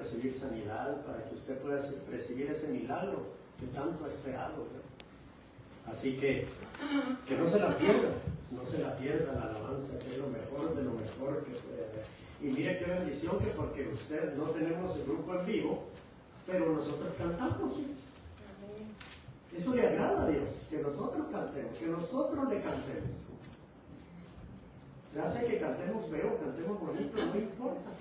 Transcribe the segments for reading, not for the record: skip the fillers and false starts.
recibir sanidad, para que usted pueda recibir ese milagro que tanto ha esperado, ¿verdad? Así que no se la pierda, no se la pierda la alabanza, que es lo mejor de lo mejor que puede haber. Y mire qué bendición, que porque usted no tenemos el grupo en vivo, pero nosotros cantamos, ¿sí? Eso le agrada a Dios, que nosotros cantemos, que nosotros le cantemos. Ya sé que cantemos feo, cantemos bonito, no importa.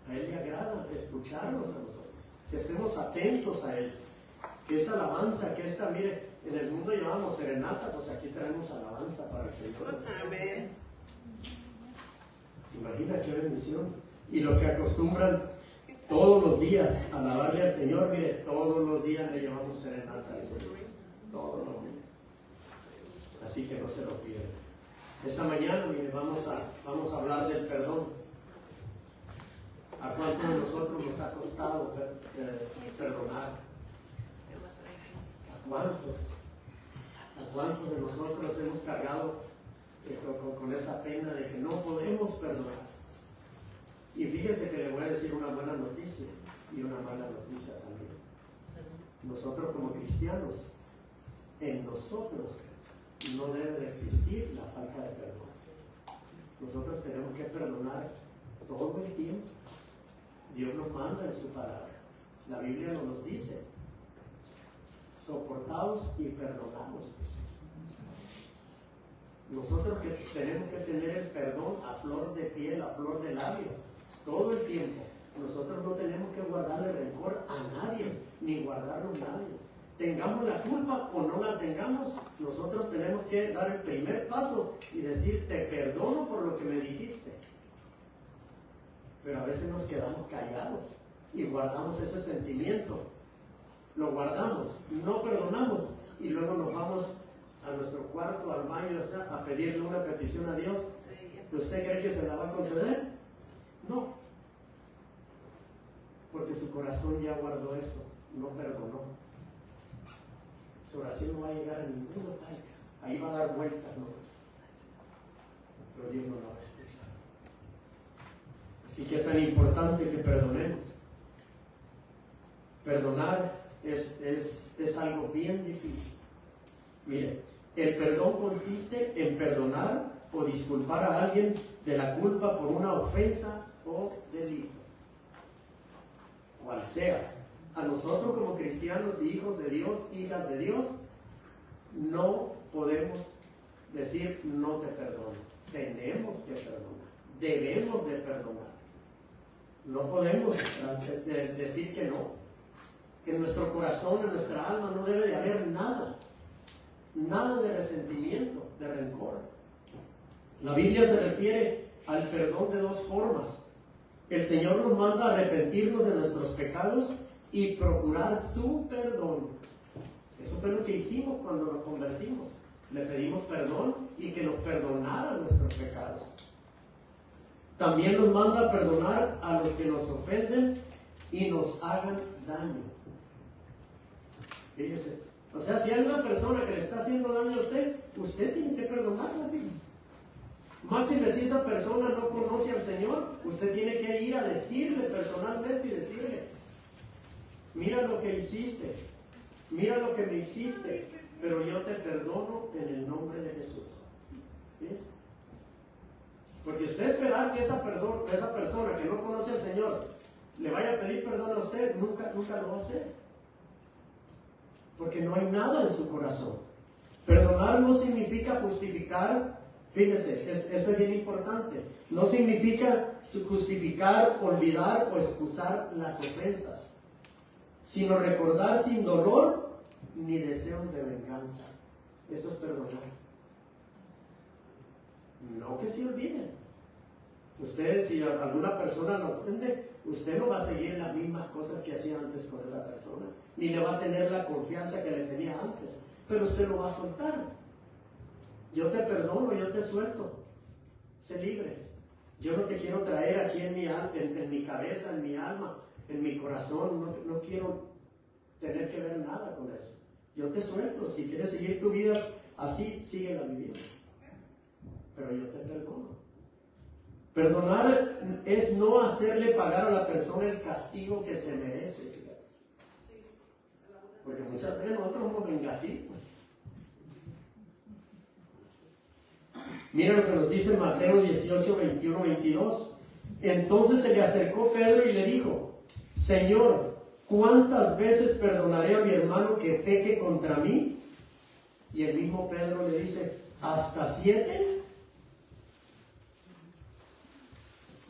A Él le agrada escucharnos a nosotros, que estemos atentos a Él, que esta alabanza, que esta, mire, en el mundo llevamos serenata, pues aquí traemos alabanza para el Señor. Amén. Imagina qué bendición. Y lo que acostumbran todos los días a alabarle al Señor, mire, todos los días le llevamos serenata al Señor, todos los días. Así que no se lo pierdan. Esta mañana, mire, vamos a hablar del perdón. ¿A cuántos de nosotros nos ha costado perdonar? ¿A cuántos? ¿A cuántos de nosotros hemos cargado con esa pena de que no podemos perdonar? Y fíjese que le voy a decir una buena noticia y una mala noticia también. Nosotros como cristianos, en nosotros no debe de existir la falta de perdón. Nosotros tenemos que perdonar todo el tiempo. Dios nos manda en su palabra. La Biblia nos dice: soportaos y perdonaos. Nosotros que tenemos que tener el perdón a flor de piel, a flor de labio, todo el tiempo. Nosotros no tenemos que guardarle rencor a nadie, ni guardarlo a nadie. Tengamos la culpa o no la tengamos, nosotros tenemos que dar el primer paso y decir: te perdono por lo que me dijiste. Pero a veces nos quedamos callados y guardamos ese sentimiento. Lo guardamos, no perdonamos, y luego nos vamos a nuestro cuarto, al baño, o sea, a pedirle una petición a Dios. ¿Usted cree que se la va a conceder? No. Porque su corazón ya guardó eso, no perdonó. Su oración no va a llegar a ninguna parte. Ahí va a dar vueltas nomás. Pero Dios no la va a escuchar. Así que es tan importante que perdonemos. Perdonar es algo bien difícil. Mire, el perdón consiste en perdonar o disculpar a alguien de la culpa por una ofensa o delito. Cual sea. A nosotros como cristianos y hijos de Dios, hijas de Dios, no podemos decir no te perdono. Tenemos que perdonar. Debemos de perdonar. No podemos decir que no. En nuestro corazón, en nuestra alma, no debe de haber nada. Nada de resentimiento, de rencor. La Biblia se refiere al perdón de dos formas. El Señor nos manda a arrepentirnos de nuestros pecados y procurar su perdón. Eso fue lo que hicimos cuando nos convertimos. Le pedimos perdón y que nos perdonara nuestros pecados. También nos manda a perdonar a los que nos ofenden y nos hagan daño. Fíjese. O sea, si hay una persona que le está haciendo daño a usted tiene que perdonarla, fíjese. Máxime, si esa persona no conoce al Señor, usted tiene que ir a decirle personalmente y decirle: mira lo que hiciste, mira lo que me hiciste, pero yo te perdono en el nombre de Jesús. ¿Ves? Porque usted esperar que esa persona que no conoce al Señor le vaya a pedir perdón a usted, nunca lo va a hacer. Porque no hay nada en su corazón. Perdonar no significa justificar. Fíjese, esto es bien importante. No significa justificar, olvidar o excusar las ofensas, sino recordar sin dolor ni deseos de venganza. Eso es perdonar. No que se olviden. Usted, si alguna persona lo ofende, usted no va a seguir las mismas cosas que hacía antes con esa persona, ni le va a tener la confianza que le tenía antes, pero usted lo va a soltar. Yo te perdono, yo te suelto. Sé libre. Yo no te quiero traer aquí en mi cabeza, en mi alma, en mi corazón. No quiero tener que ver nada con eso. Yo te suelto. Si quieres seguir tu vida así, síguela viviendo. Pero yo te perdono. Perdonar es no hacerle pagar a la persona el castigo que se merece. Porque muchas veces nosotros somos vengativos. Mira lo que nos dice Mateo 18, 21, 22. Entonces se le acercó Pedro y le dijo: Señor, ¿cuántas veces perdonaré a mi hermano que peque contra mí? Y el mismo Pedro le dice: ¿hasta 7?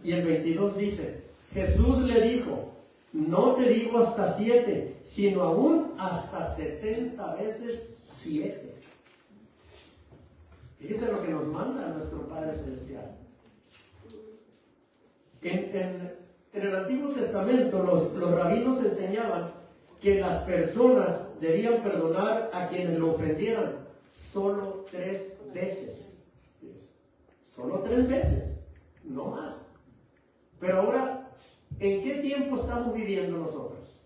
Y el 22 dice: Jesús le dijo: no te digo hasta 7, sino aún hasta 70 veces 7. Fíjese lo que nos manda nuestro Padre Celestial. En el Antiguo Testamento los rabinos enseñaban que las personas debían perdonar a quienes lo ofendieran solo 3 veces. Solo 3 veces, no más. Pero ahora, ¿en qué tiempo estamos viviendo nosotros?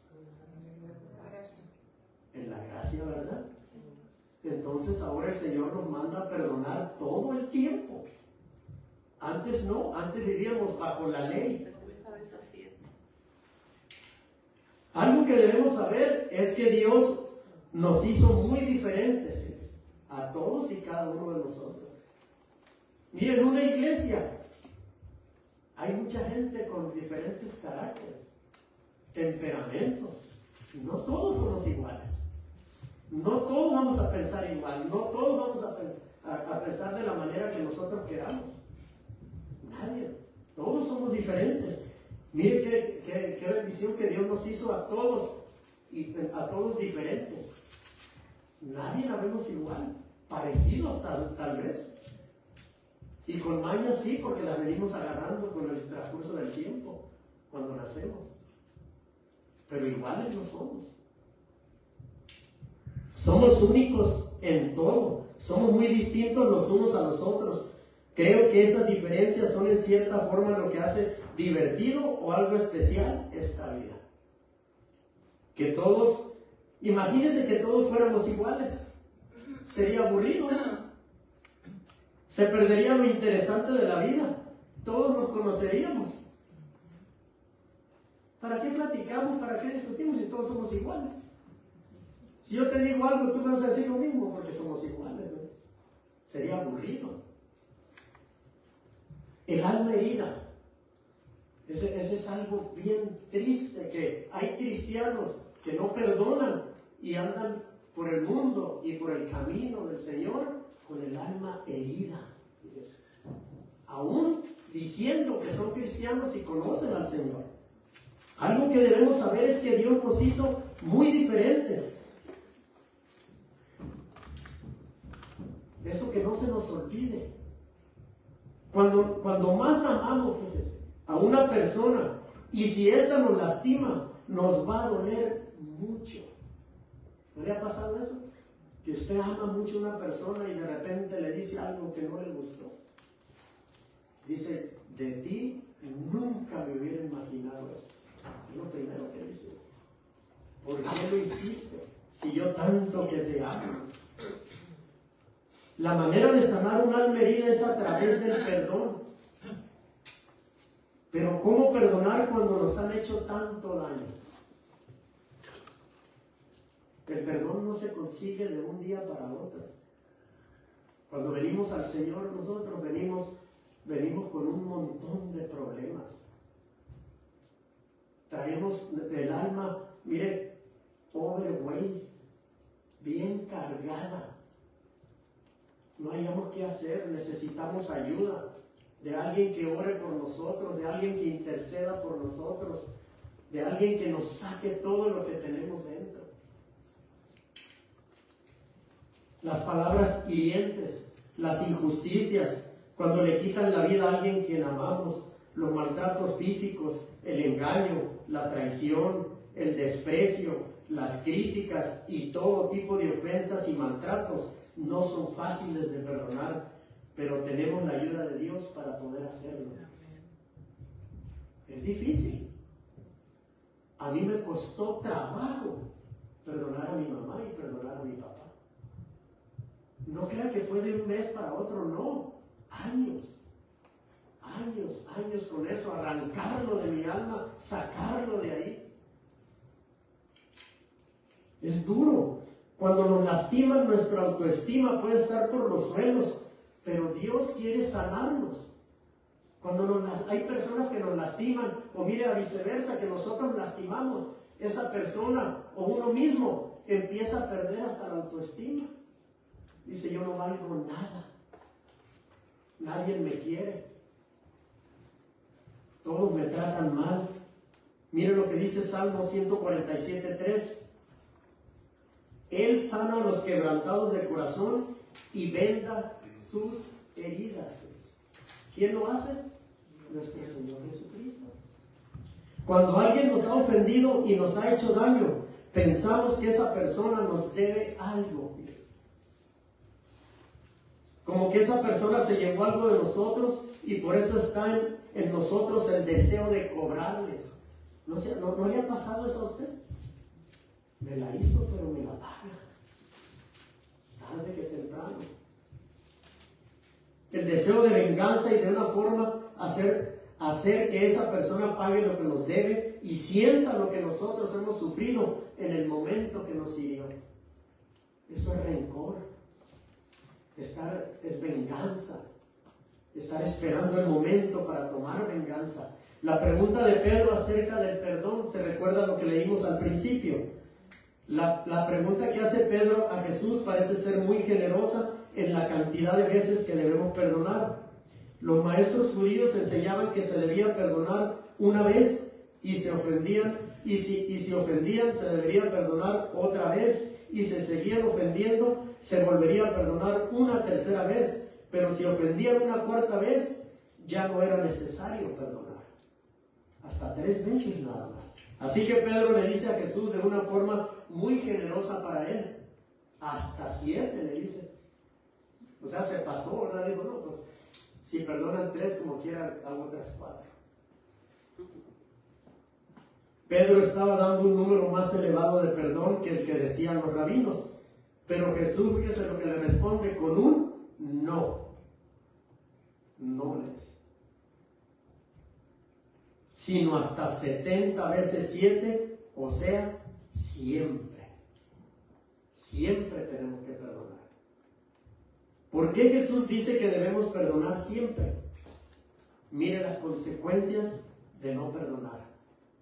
En la gracia, ¿verdad? Entonces ahora el Señor nos manda a perdonar todo el tiempo. Antes no, antes vivíamos bajo la ley. Algo que debemos saber es que Dios nos hizo muy diferentes a todos y cada uno de nosotros. Miren, una iglesia, hay mucha gente con diferentes caracteres, temperamentos. No todos somos iguales. No todos vamos a pensar igual. No todos vamos a pensar de la manera que nosotros queramos. Nadie. Todos somos diferentes. Mire qué bendición que Dios nos hizo a todos y a todos diferentes. Nadie la vemos igual. Parecidos tal vez. Y con mañas sí, porque las venimos agarrando con el transcurso del tiempo, cuando nacemos. Pero iguales no somos. Somos únicos en todo. Somos muy distintos los unos a los otros. Creo que esas diferencias son en cierta forma lo que hace divertido o algo especial esta vida. Que todos, imagínense que todos fuéramos iguales. Sería aburrido, ¿no? Se perdería lo interesante de la vida. Todos nos conoceríamos. ¿Para qué platicamos? ¿Para qué discutimos si todos somos iguales? Si yo te digo algo, tú me vas a decir lo mismo porque somos iguales, ¿no? Sería aburrido. El alma herida. Ese es algo bien triste, que hay cristianos que no perdonan y andan por el mundo y por el camino del Señor con el alma herida. Aún diciendo que son cristianos y conocen al Señor. Algo que debemos saber es que Dios nos hizo muy diferentes. Eso que no se nos olvide. Cuando más amamos, fíjese, a una persona, y si ésta nos lastima, nos va a doler mucho. ¿No le ha pasado eso? Que usted ama mucho a una persona y de repente le dice algo que no le gustó. Dice: de ti nunca me hubiera imaginado esto. Es lo primero que dice. ¿Por qué lo hiciste? Si yo tanto que te amo. La manera de sanar un alma herida es a través del perdón. Pero ¿cómo perdonar cuando nos han hecho tanto daño? El perdón no se consigue de un día para otro. Cuando venimos al Señor, nosotros venimos con un montón de problemas. Traemos el alma, mire, overweight, bien cargada. No hayamos qué hacer, necesitamos ayuda de alguien que ore por nosotros, de alguien que interceda por nosotros, de alguien que nos saque todo lo que tenemos dentro. Las palabras hirientes, las injusticias, cuando le quitan la vida a alguien quien amamos, los maltratos físicos, el engaño, la traición, el desprecio, las críticas y todo tipo de ofensas y maltratos no son fáciles de perdonar, pero tenemos la ayuda de Dios para poder hacerlo. Es difícil. A mí me costó trabajo perdonar a mi mamá y perdonar a mi papá. No crean que fue de un mes para otro, no. Años. años con eso, arrancarlo de mi alma, sacarlo de ahí. Es duro. Cuando nos lastiman, nuestra autoestima puede estar por los suelos, pero Dios quiere sanarnos. Cuando hay personas que nos lastiman, o mire a viceversa, que nosotros lastimamos, esa persona o uno mismo empieza a perder hasta la autoestima. Dice, yo no valgo nada. Nadie me quiere. Todos me tratan mal. Mire lo que dice Salmo 147:3. Él sana a los quebrantados de corazón y venda sus heridas. ¿Quién lo hace? Nuestro Señor Jesucristo. Cuando alguien nos ha ofendido y nos ha hecho daño, pensamos que esa persona nos debe algo. Como que esa persona se llevó algo de nosotros y por eso está en nosotros el deseo de cobrarles. ¿No le ha pasado eso a usted? Me la hizo, pero me la paga. Tarde que temprano. El deseo de venganza y de una forma hacer que esa persona pague lo que nos debe y sienta lo que nosotros hemos sufrido en el momento que nos hirió. Eso es rencor. Es venganza. Estar esperando el momento para tomar venganza. La pregunta de Pedro acerca del perdón, ¿se recuerda lo que leímos al principio? La pregunta que hace Pedro a Jesús parece ser muy generosa en la cantidad de veces que debemos perdonar. Los maestros judíos enseñaban que se debía perdonar una vez y se ofendían, y si ofendían se debería perdonar otra vez, y si seguían ofendiendo se volvería a perdonar una tercera vez, pero si ofendían una cuarta vez ya no era necesario perdonar. Hasta 3 veces nada más. Así que Pedro le dice a Jesús de una forma muy generosa para él, hasta 7 le dice. O sea, se pasó, ¿verdad? Dijo, no, pues si perdonan 3 como quiera, hago otras 4. Pedro estaba dando un número más elevado de perdón que el que decían los rabinos, pero Jesús, fíjese lo que le responde con un no. No le dice. Sino hasta 70 veces 7, o sea, siempre. Siempre tenemos que perdonar. ¿Por qué Jesús dice que debemos perdonar siempre? Mire las consecuencias de no perdonar.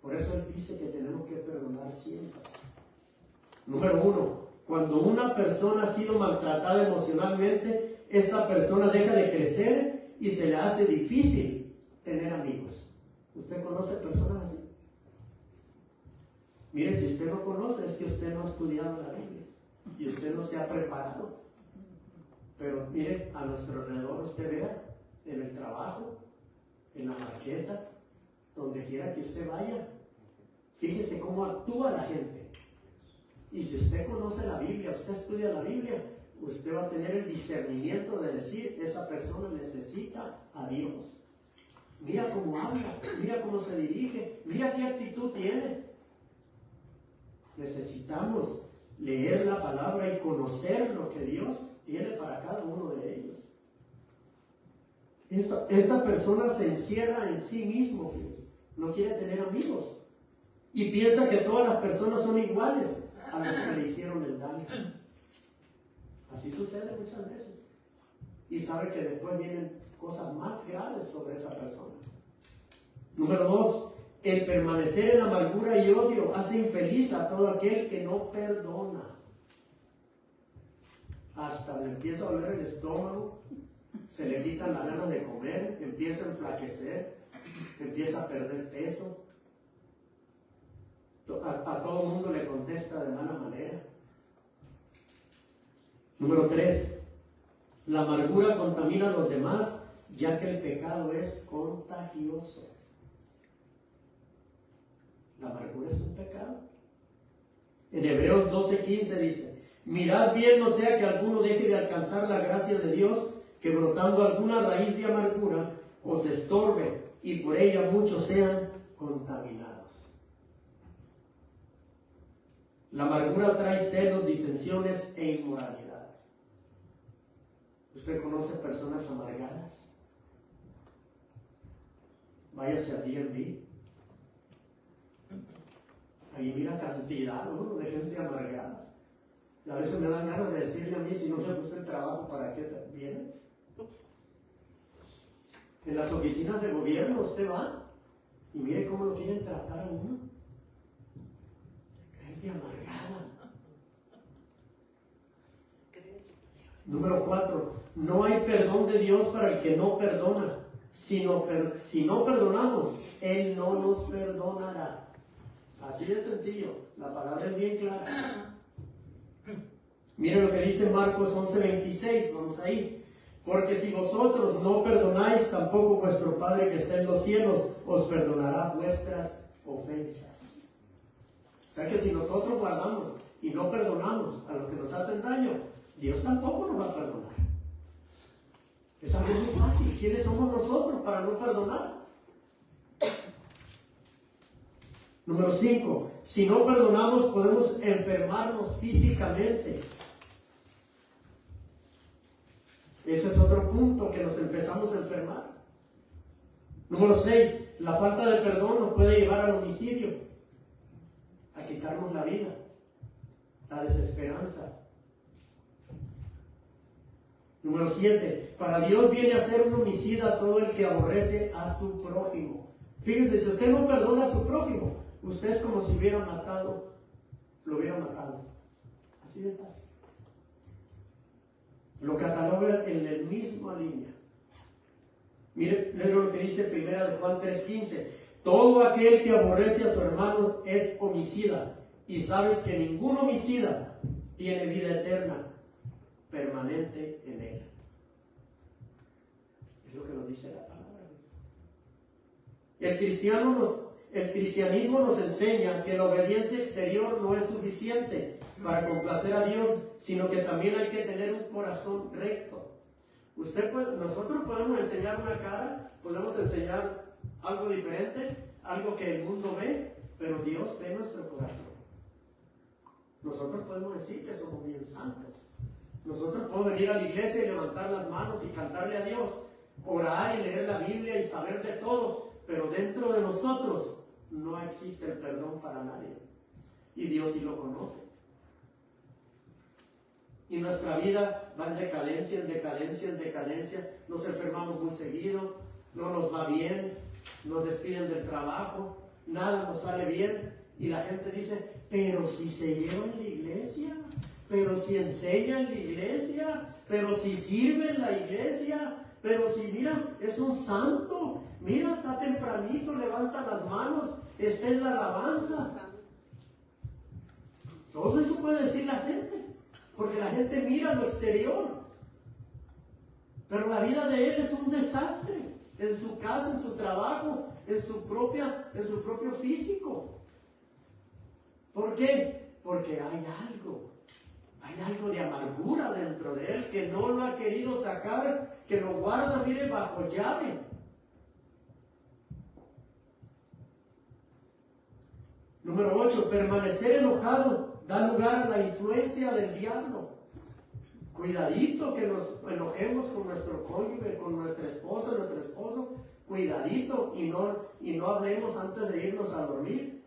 Por eso Él dice que tenemos que perdonar siempre. Número 1, cuando una persona ha sido maltratada emocionalmente, esa persona deja de crecer y se le hace difícil tener amigos. ¿Usted conoce personas así? Mire, si usted no conoce, es que usted no ha estudiado la Biblia y usted no se ha preparado. Pero mire, a nuestro alrededor usted vea, en el trabajo, en la marqueta, donde quiera que usted vaya, fíjese cómo actúa la gente. Y si usted conoce la Biblia, usted estudia la Biblia, usted va a tener el discernimiento de decir, esa persona necesita a Dios. Mira cómo habla, mira cómo se dirige, mira qué actitud tiene. Necesitamos leer la palabra y conocer lo que Dios tiene para cada uno de ellos. Esta persona se encierra en sí mismo, fíjense. No quiere tener amigos y piensa que todas las personas son iguales a los que le hicieron el daño. Así sucede muchas veces y sabe que después vienen cosas más graves sobre esa persona. Número 2, el permanecer en amargura y odio hace infeliz a todo aquel que no perdona. Hasta le empieza a doler el estómago, se le quitan las ganas de comer, empieza a enflaquecer, empieza a perder peso. A todo el mundo le contesta de mala manera. Número 3, la amargura contamina a los demás, ya que el pecado es contagioso. La amargura es un pecado. En Hebreos 12:15 dice, mirad bien no sea que alguno deje de alcanzar la gracia de Dios, que brotando alguna raíz de amargura os estorbe y por ella muchos sean contaminados. La amargura trae celos, disensiones e inmoralidad. ¿Usted conoce personas amargadas? váyase a DMV. Ahí mira cantidad, ¿no?, de gente amargada. Y a veces me dan ganas de decirle a mí, si no le gusta el trabajo, ¿para qué viene? En las oficinas de gobierno usted va y mire cómo lo quieren tratar a uno. Gente amargada. Número 4. No hay perdón de Dios para el que no perdona. Si no perdonamos, Él no nos perdonará. Así de sencillo. La palabra es bien clara. Miren lo que dice Marcos 11:26. Vamos ahí. Porque si vosotros no perdonáis, tampoco vuestro Padre que está en los cielos os perdonará vuestras ofensas. O sea que si nosotros guardamos y no perdonamos a los que nos hacen daño, Dios tampoco nos va a perdonar. Es algo muy fácil. ¿Quiénes somos nosotros para no perdonar? Número 5. Si no perdonamos, podemos enfermarnos físicamente. Ese es otro punto, que nos empezamos a enfermar. Número 6. La falta de perdón nos puede llevar al homicidio, a quitarnos la vida, la desesperanza. Número 7. Para Dios viene a ser un homicida todo el que aborrece a su prójimo. Fíjense, si usted no perdona a su prójimo, usted es como si lo hubiera matado. Así de fácil. Lo cataloga en la misma línea. Mire lo que dice 1 Juan 3:15. Todo aquel que aborrece a su hermano es homicida. Y sabes que ningún homicida tiene vida eterna permanente en él. Es lo que nos dice la palabra. El cristianismo nos enseña que la obediencia exterior no es suficiente para complacer a Dios, sino que también hay que tener un corazón recto. Nosotros podemos enseñar una cara, podemos enseñar algo diferente, algo que el mundo ve, pero Dios ve nuestro corazón. Nosotros podemos decir que somos bien santos. Nosotros podemos venir a la iglesia y levantar las manos y cantarle a Dios, orar y leer la Biblia y saber de todo, pero dentro de nosotros no existe el perdón para nadie. Y Dios sí lo conoce. Y nuestra vida va en decadencia, en decadencia, en decadencia. Nos enfermamos muy seguido, no nos va bien, nos despiden del trabajo, nada nos sale bien. Y la gente dice, pero si se lleva en la iglesia, pero si enseña en la iglesia, pero si sirve en la iglesia, pero si mira, es un santo, mira, está tempranito, levanta las manos, está en la alabanza. Todo eso puede decir la gente, porque la gente mira lo exterior, pero la vida de él es un desastre, en su casa, en su trabajo, en su propio físico. ¿Por qué? Porque hay algo de amargura dentro de él que no lo ha querido sacar, que lo guarda, mire, bajo llave. Número 8, permanecer enojado da lugar a la influencia del diablo. Cuidadito que nos enojemos con nuestro cónyuge, con nuestra esposa, nuestro esposo. Cuidadito y no hablemos antes de irnos a dormir,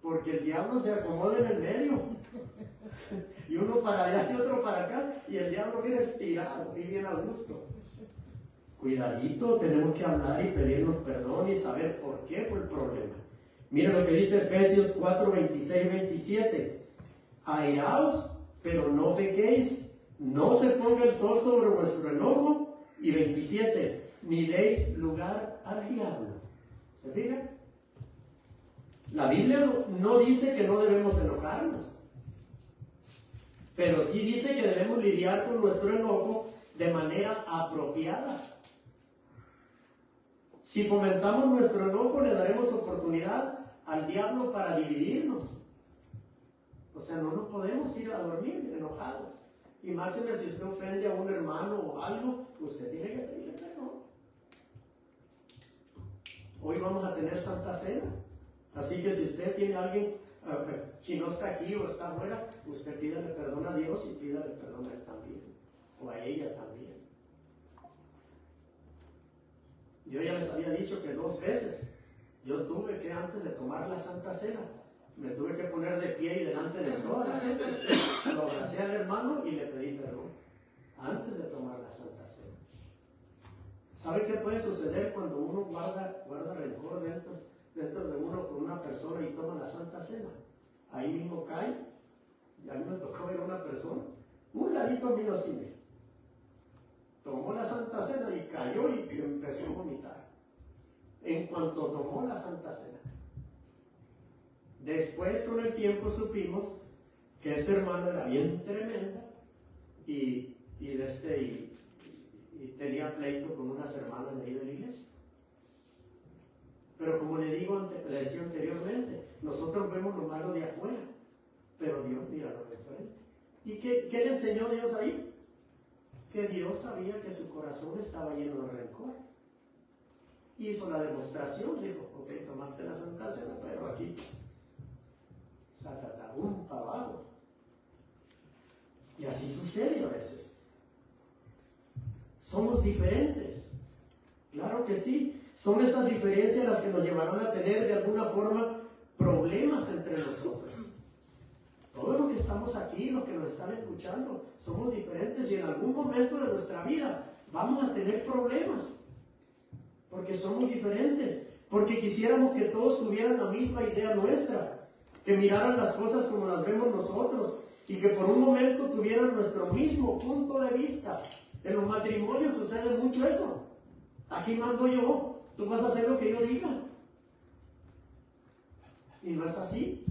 porque el diablo se acomoda en el medio. Y uno para allá y otro para acá, y el diablo viene estirado y bien a gusto. Cuidadito, tenemos que hablar y pedirnos perdón y saber por qué fue el problema. Miren lo que dice Efesios 4, 26, 27. Airaos, pero no pequéis, no se ponga el sol sobre vuestro enojo. Y 27, ni deis lugar al diablo. ¿Se fijan? La Biblia no dice que no debemos enojarnos, pero sí dice que debemos lidiar con nuestro enojo de manera apropiada. Si fomentamos nuestro enojo, le daremos oportunidad al diablo para dividirnos. O sea, no nos podemos ir a dormir enojados. Y máxime si usted ofende a un hermano o algo, usted tiene que pedirle perdón. Hoy vamos a tener Santa Cena. Así que si usted tiene a alguien que no está aquí o está afuera, usted pídale perdón a Dios y pídale perdón a él también, o a ella también. Yo ya les había dicho que 2 veces yo tuve que, antes de tomar la Santa Cena, me tuve que poner de pie y delante de toda la gente. Lo abracé al hermano y le pedí perdón antes de tomar la Santa Cena. ¿Sabe qué puede suceder cuando uno guarda rencor dentro de uno con una persona y toma la Santa Cena? Ahí mismo cae. Y a mí me tocó ver a una persona, un ladito mío así, tomó la Santa Cena y cayó y empezó a vomitar. En cuanto tomó la Santa Cena. Después, con el tiempo, supimos que este hermano era bien tremenda y tenía pleito con unas hermanas de ahí de la iglesia. Pero como le decía anteriormente, nosotros vemos lo malo de afuera, pero Dios mira lo de frente. ¿Y qué le enseñó Dios ahí? Que Dios sabía que su corazón estaba lleno de rencor. Hizo la demostración, dijo, ok, tomaste la Santa Cena, pero aquí, sácate un para abajo. Y así sucede a veces. Somos diferentes. Claro que sí. Son esas diferencias las que nos llevarán a tener de alguna forma problemas entre nosotros. Todos los que estamos aquí, los que nos están escuchando, somos diferentes y en algún momento de nuestra vida vamos a tener problemas. Porque somos diferentes. Porque quisiéramos que todos tuvieran la misma idea nuestra. Que miraran las cosas como las vemos nosotros. Y que por un momento tuvieran nuestro mismo punto de vista. En los matrimonios sucede mucho eso. Aquí mando yo, tú vas a hacer lo que yo diga. Y no es así.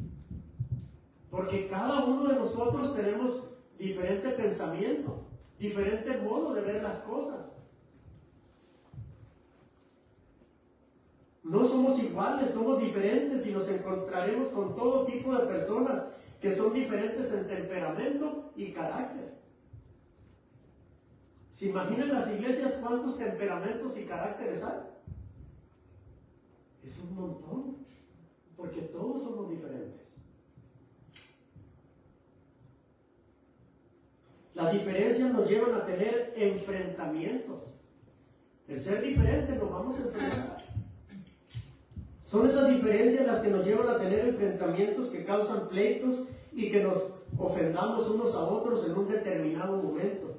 Porque cada uno de nosotros tenemos diferente pensamiento, diferente modo de ver las cosas. No somos iguales, somos diferentes y nos encontraremos con todo tipo de personas que son diferentes en temperamento y carácter. ¿Se imaginan las iglesias cuántos temperamentos y caracteres hay? Es un montón, porque todos somos diferentes. Las diferencias nos llevan a tener enfrentamientos. El ser diferente nos vamos a enfrentar. Son esas diferencias las que nos llevan a tener enfrentamientos que causan pleitos y que nos ofendamos unos a otros en un determinado momento.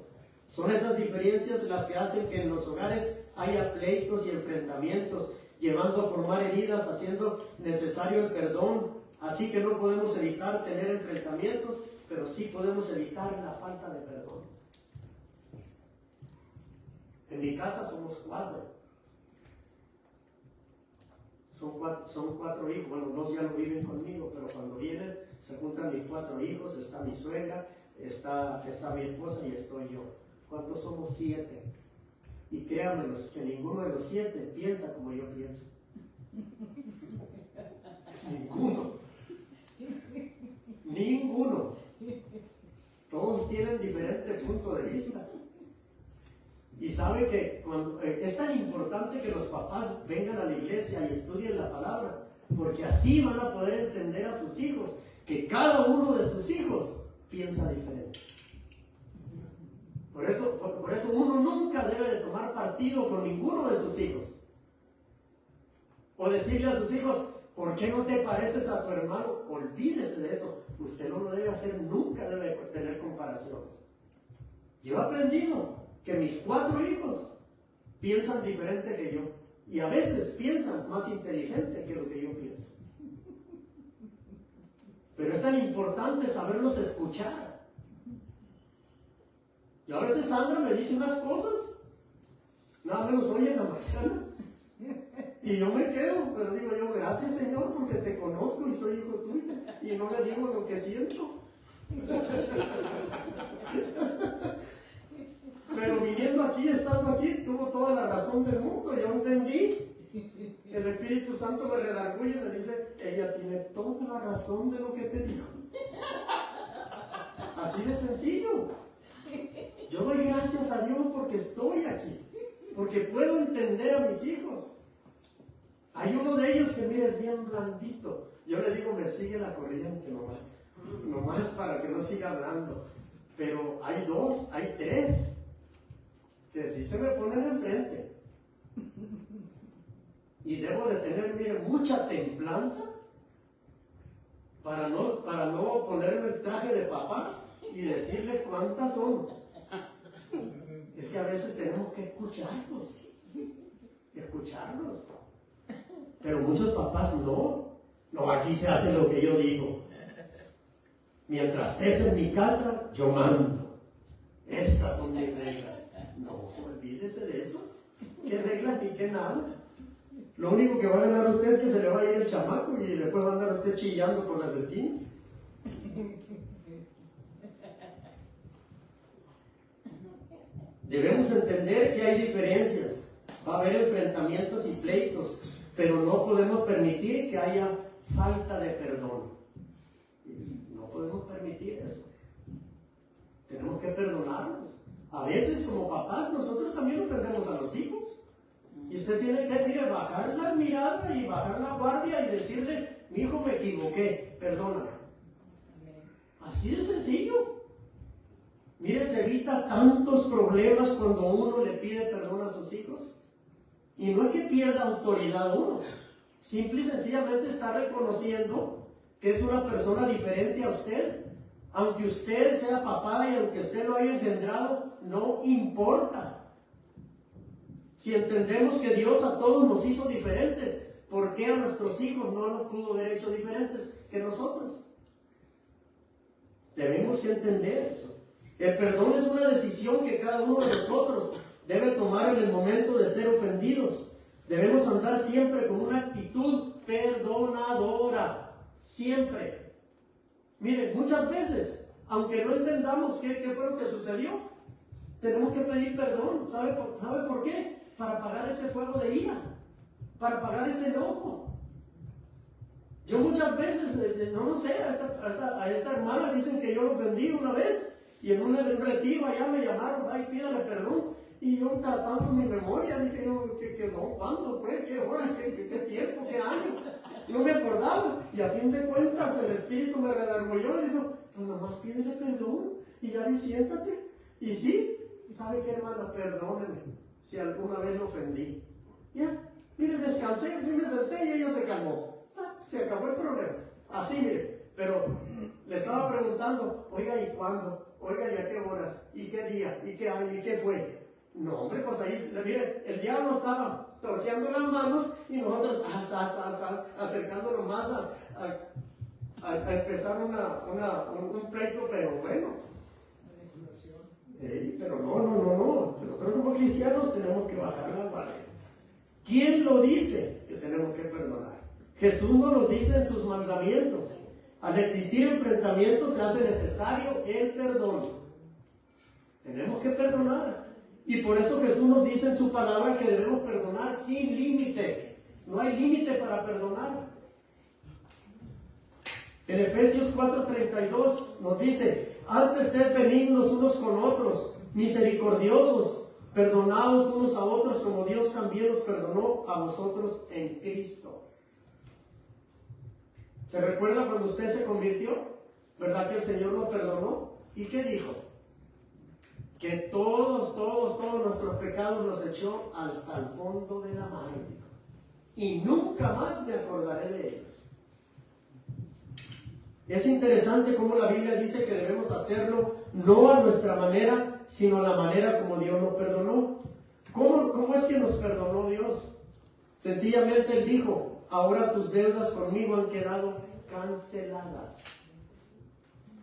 Son esas diferencias las que hacen que en los hogares haya pleitos y enfrentamientos, llevando a formar heridas, haciendo necesario el perdón. Así que no podemos evitar tener enfrentamientos, pero sí podemos evitar la falta de perdón. En mi casa somos 4. Son 4 hijos. Bueno, 2 ya no viven conmigo, pero cuando vienen se juntan mis 4 hijos. Está mi suegra, está mi esposa y estoy yo. ¿Cuántos somos? 7. Y créanme que ninguno de los 7 piensa como yo pienso. Ninguno. Todos tienen diferente punto de vista. Y sabe que es tan importante que los papás vengan a la iglesia y estudien la palabra, porque así van a poder entender a sus hijos, que cada uno de sus hijos piensa diferente. Por eso uno nunca debe de tomar partido con ninguno de sus hijos. O decirle a sus hijos, ¿por qué no te pareces a tu hermano? Olvídese de eso. Usted no lo debe hacer, nunca debe tener comparaciones. Yo he aprendido que mis 4 hijos piensan diferente que yo. Y a veces piensan más inteligente que lo que yo pienso. Pero es tan importante saberlos escuchar. Y a veces Sandra me dice unas cosas, nada menos hoy en la mañana, y yo me quedo, pero digo yo, gracias Señor, porque te conozco y soy hijo tuyo, y no le digo lo que siento. Pero viniendo aquí, estando aquí, tuvo toda la razón del mundo, yo entendí. El Espíritu Santo me redarguye y me dice, ella tiene toda la razón de lo que te dijo. Así de sencillo. Yo doy gracias a Dios porque estoy aquí, porque puedo entender a mis hijos. Hay uno de ellos que, mira, es bien blandito. Yo le digo, me sigue la corriente nomás para que no siga hablando. Pero hay 2, hay 3, que sí se me ponen enfrente. Y debo de tener, mire, mucha templanza para no ponerme el traje de papá y decirle cuántas son. Es que a veces tenemos que escucharlos. Pero muchos papás no, aquí se hace lo que yo digo. Mientras estés en mi casa, yo mando. Estas son mis reglas. No, olvídese de eso. ¿Qué reglas ni qué nada? Lo único que va a ganar usted es que se le va a ir el chamaco y después va a andar usted chillando por las esquinas. Debemos entender que hay diferencias. Va a haber enfrentamientos y pleitos, pero no podemos permitir que haya falta de perdón. No podemos permitir eso. Tenemos que perdonarnos. A veces, como papás, nosotros también ofendemos a los hijos. Y usted tiene que, mire, bajar la mirada y bajar la guardia y decirle: mi hijo, me equivoqué, perdóname. Así de sencillo. Mire, se evita tantos problemas cuando uno le pide perdón a sus hijos. Y no es que pierda autoridad uno, simple y sencillamente está reconociendo que es una persona diferente a usted. Aunque usted sea papá y aunque usted lo haya engendrado, no importa. Si entendemos que Dios a todos nos hizo diferentes, ¿por qué a nuestros hijos no nos pudo haber hecho diferentes que nosotros? Debemos entender eso. El perdón es una decisión que cada uno de nosotros debe tomar en el momento de ser ofendidos. Debemos andar siempre con una actitud perdonadora. Siempre. Mire, muchas veces, aunque no entendamos qué fue lo que sucedió, tenemos que pedir perdón. ¿Sabe por qué? Para apagar ese fuego de ira, para apagar ese enojo. Yo muchas veces, no sé, a esta hermana dicen que yo lo ofendí una vez, y en un retiro allá me llamaron: ay, pídale perdón. Y yo, tratando mi memoria, dije yo: ¿qué no? ¿Cuándo fue? ¿Qué hora? ¿Qué tiempo? ¿Qué año? No me acordaba. Y a fin de cuentas el Espíritu me redargüyó y dijo: pues nomás pídele perdón y ya y siéntate. Y sí, ¿sabe qué, hermana? Perdóneme si alguna vez lo ofendí. Ya, mire, descansé, me senté y ella se calmó. Se acabó el problema. Así, mire. Pero le estaba preguntando: oiga, ¿y cuándo? Oiga, ¿y a qué horas? ¿Y qué día? ¿Y qué año? ¿Y qué fue? No, hombre, pues ahí, mire, el diablo estaba torqueando las manos y nosotros acercándonos más a empezar un pleito, pero bueno. Pero no. Nosotros como cristianos tenemos que bajar la guardia. ¿Quién lo dice que tenemos que perdonar? Jesús nos lo dice en sus mandamientos. Al existir enfrentamientos se hace necesario el perdón. Tenemos que perdonar. Y por eso Jesús nos dice en su palabra que debemos perdonar sin límite. No hay límite para perdonar. En Efesios 4:32 nos dice: antes sed benignos unos con otros, misericordiosos, perdonados unos a otros como Dios también los perdonó a vosotros en Cristo. ¿Se recuerda cuando usted se convirtió? ¿Verdad que el Señor lo perdonó? ¿Y qué dijo? Que todos nuestros pecados los echó hasta el fondo de la mar. Y nunca más me acordaré de ellos. Es interesante cómo la Biblia dice que debemos hacerlo no a nuestra manera, sino a la manera como Dios nos perdonó. ¿Cómo es que nos perdonó Dios? Sencillamente Él dijo: ahora tus deudas conmigo han quedado canceladas.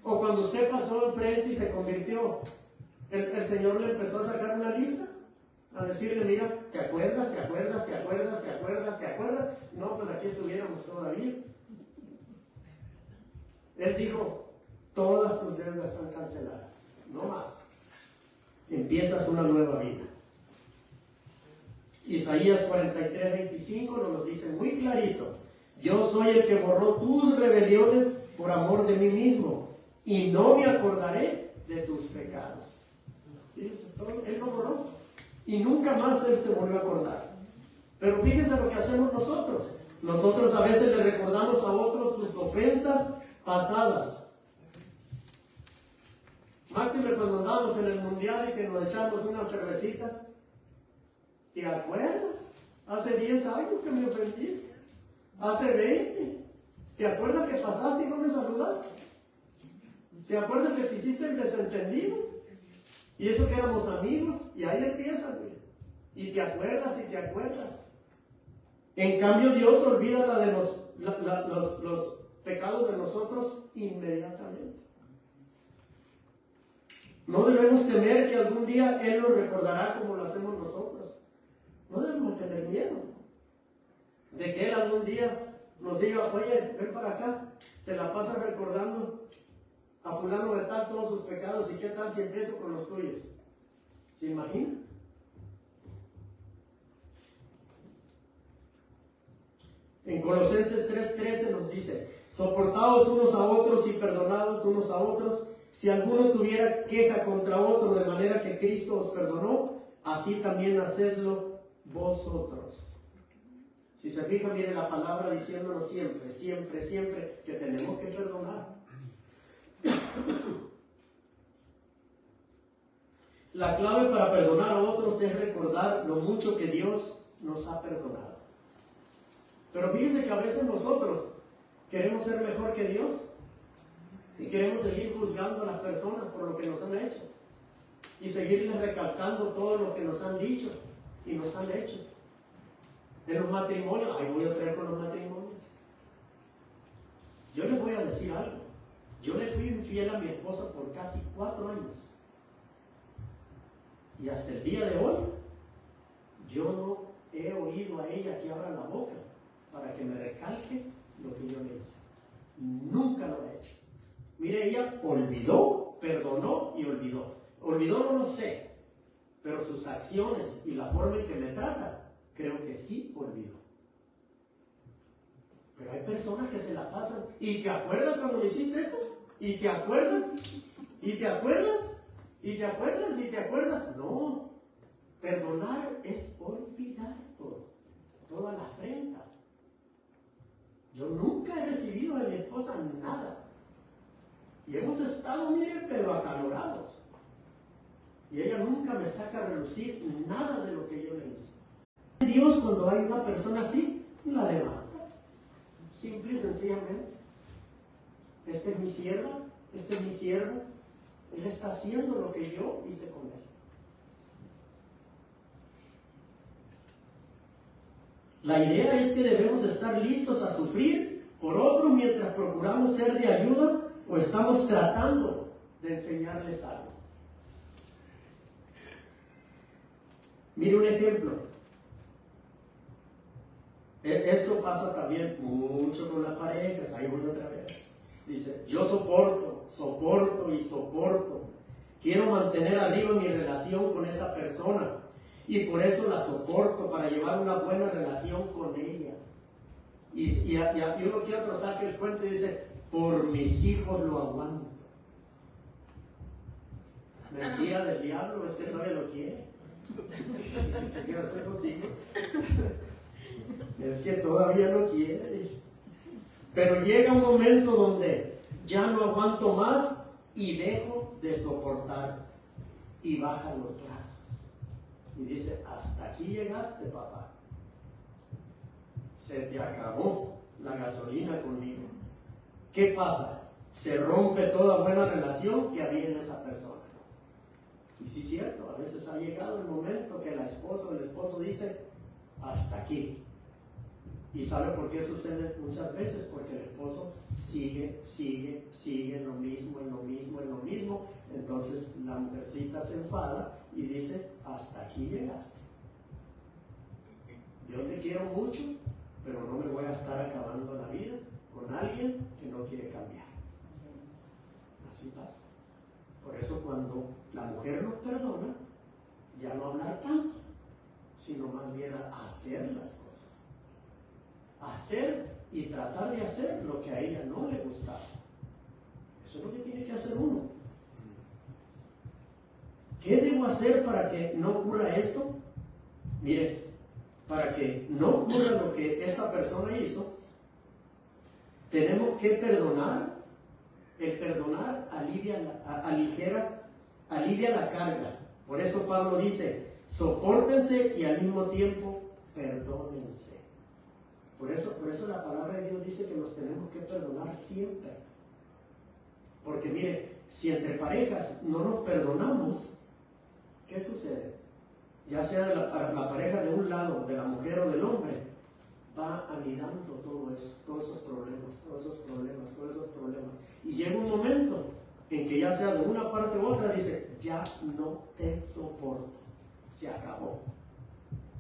O cuando usted pasó enfrente y se convirtió, el Señor le empezó a sacar una lista, a decirle: mira, ¿te acuerdas? No, pues aquí estuviéramos todavía. Él dijo: todas tus deudas están canceladas, no más. Empiezas una nueva vida. Isaías 43:25 nos lo dice muy clarito: yo soy el que borró tus rebeliones por amor de mí mismo, y no me acordaré de tus pecados. Él lo borró y nunca más Él se volvió a acordar. Pero fíjense lo que hacemos nosotros. Nosotros a veces le recordamos a otros sus ofensas pasadas. Máxime cuando andamos en el mundial y que nos echamos unas cervecitas. ¿Te acuerdas? Hace 10 años que me ofendiste. Hace 20. ¿Te acuerdas que pasaste y no me saludaste? ¿Te acuerdas que te hiciste el desentendido? Y eso que éramos amigos. Y ahí empiezas, güey. Y te acuerdas y te acuerdas. En cambio, Dios olvida los pecados de nosotros inmediatamente. No debemos temer que algún día Él nos recordará como lo hacemos nosotros. No debemos tener miedo de que Él algún día nos diga, oye, ven para acá, te la pasas recordando a fulano de tal todos sus pecados, y qué tal si empiezo con los tuyos. ¿Se imagina? En Colosenses 3:13 nos dice, soportaos unos a otros y perdonados unos a otros, si alguno tuviera queja contra otro, de manera que Cristo os perdonó, así también hacedlo vosotros. Si se fija, mire la palabra diciéndonos siempre, siempre, siempre que tenemos que perdonar. La clave para perdonar a otros es recordar lo mucho que Dios nos ha perdonado. Pero fíjense que a veces nosotros queremos ser mejor que Dios y queremos seguir juzgando a las personas por lo que nos han hecho y seguirles recalcando todo lo que nos han dicho y nos han hecho. En los matrimonios, ahí voy a traer con los matrimonios. Yo les voy a decir algo. Yo le fui infiel a mi esposa por casi 4 años. Y hasta el día de hoy, yo no he oído a ella que abra la boca para que me recalque lo que yo le hice. Nunca lo he hecho. Mire, ella olvidó, perdonó y olvidó. Olvidó no lo sé, pero sus acciones y la forma en que me trata, creo que sí olvidó. Pero hay personas que se la pasan. ¿Y te acuerdas cuando me hiciste eso? ¿Y te acuerdas? ¿Y te acuerdas? ¿Y te acuerdas? ¿Y te acuerdas? No. Perdonar es olvidar todo. Toda la afrenta. Yo nunca he recibido de mi esposa nada. Y hemos estado, mire, pero acalorados. Y ella nunca me saca a relucir nada de lo que yo le hice. Dios, cuando hay una persona así, la levanta. Simple y sencillamente. Este es mi sierva, este es mi siervo. Él está haciendo lo que yo hice con él. La idea es que debemos estar listos a sufrir por otros mientras procuramos ser de ayuda o estamos tratando de enseñarles algo. Mire un ejemplo. Esto pasa también mucho con las parejas. Ahí voy otra vez. Dice, yo soporto y soporto. Quiero mantener arriba mi relación con esa persona. Y por eso la soporto, para llevar una buena relación con ella. Y uno que otro saca el cuento y dice, por mis hijos lo aguanto. Mentira del diablo, es que no me lo quiere. ¿Qué quiere hacer los hijos? Es que todavía no quiere. Pero llega un momento donde ya no aguanto más y dejo de soportar. Y baja los brazos. Y dice, hasta aquí llegaste, papá. Se te acabó la gasolina conmigo. ¿Qué pasa? Se rompe toda buena relación que había en esa persona. Y sí es cierto, a veces ha llegado el momento que la esposa o el esposo dice, hasta aquí. ¿Y sabe por qué sucede muchas veces? Porque el esposo sigue en lo mismo. Entonces la mujercita se enfada y dice, hasta aquí llegaste. Yo te quiero mucho, pero no me voy a estar acabando la vida con alguien que no quiere cambiar. Así pasa. Por eso cuando la mujer nos perdona, ya no hablar tanto, sino más bien a hacer las cosas. Hacer y tratar de hacer lo que a ella no le gustaba. Eso es lo que tiene que hacer uno. ¿Qué debo hacer para que no ocurra esto? Mire, para que no ocurra lo que esta persona hizo, tenemos que perdonar. El perdonar alivia la carga. Por eso Pablo dice, sopórtense y al mismo tiempo perdónense. Por eso la palabra de Dios dice que nos tenemos que perdonar siempre. Porque mire, si entre parejas no nos perdonamos, ¿qué sucede? Ya sea la pareja de un lado, de la mujer o del hombre, va anidando todo eso, todos esos problemas. Y llega un momento en que ya sea de una parte u otra, dice, ya no te soporto, se acabó.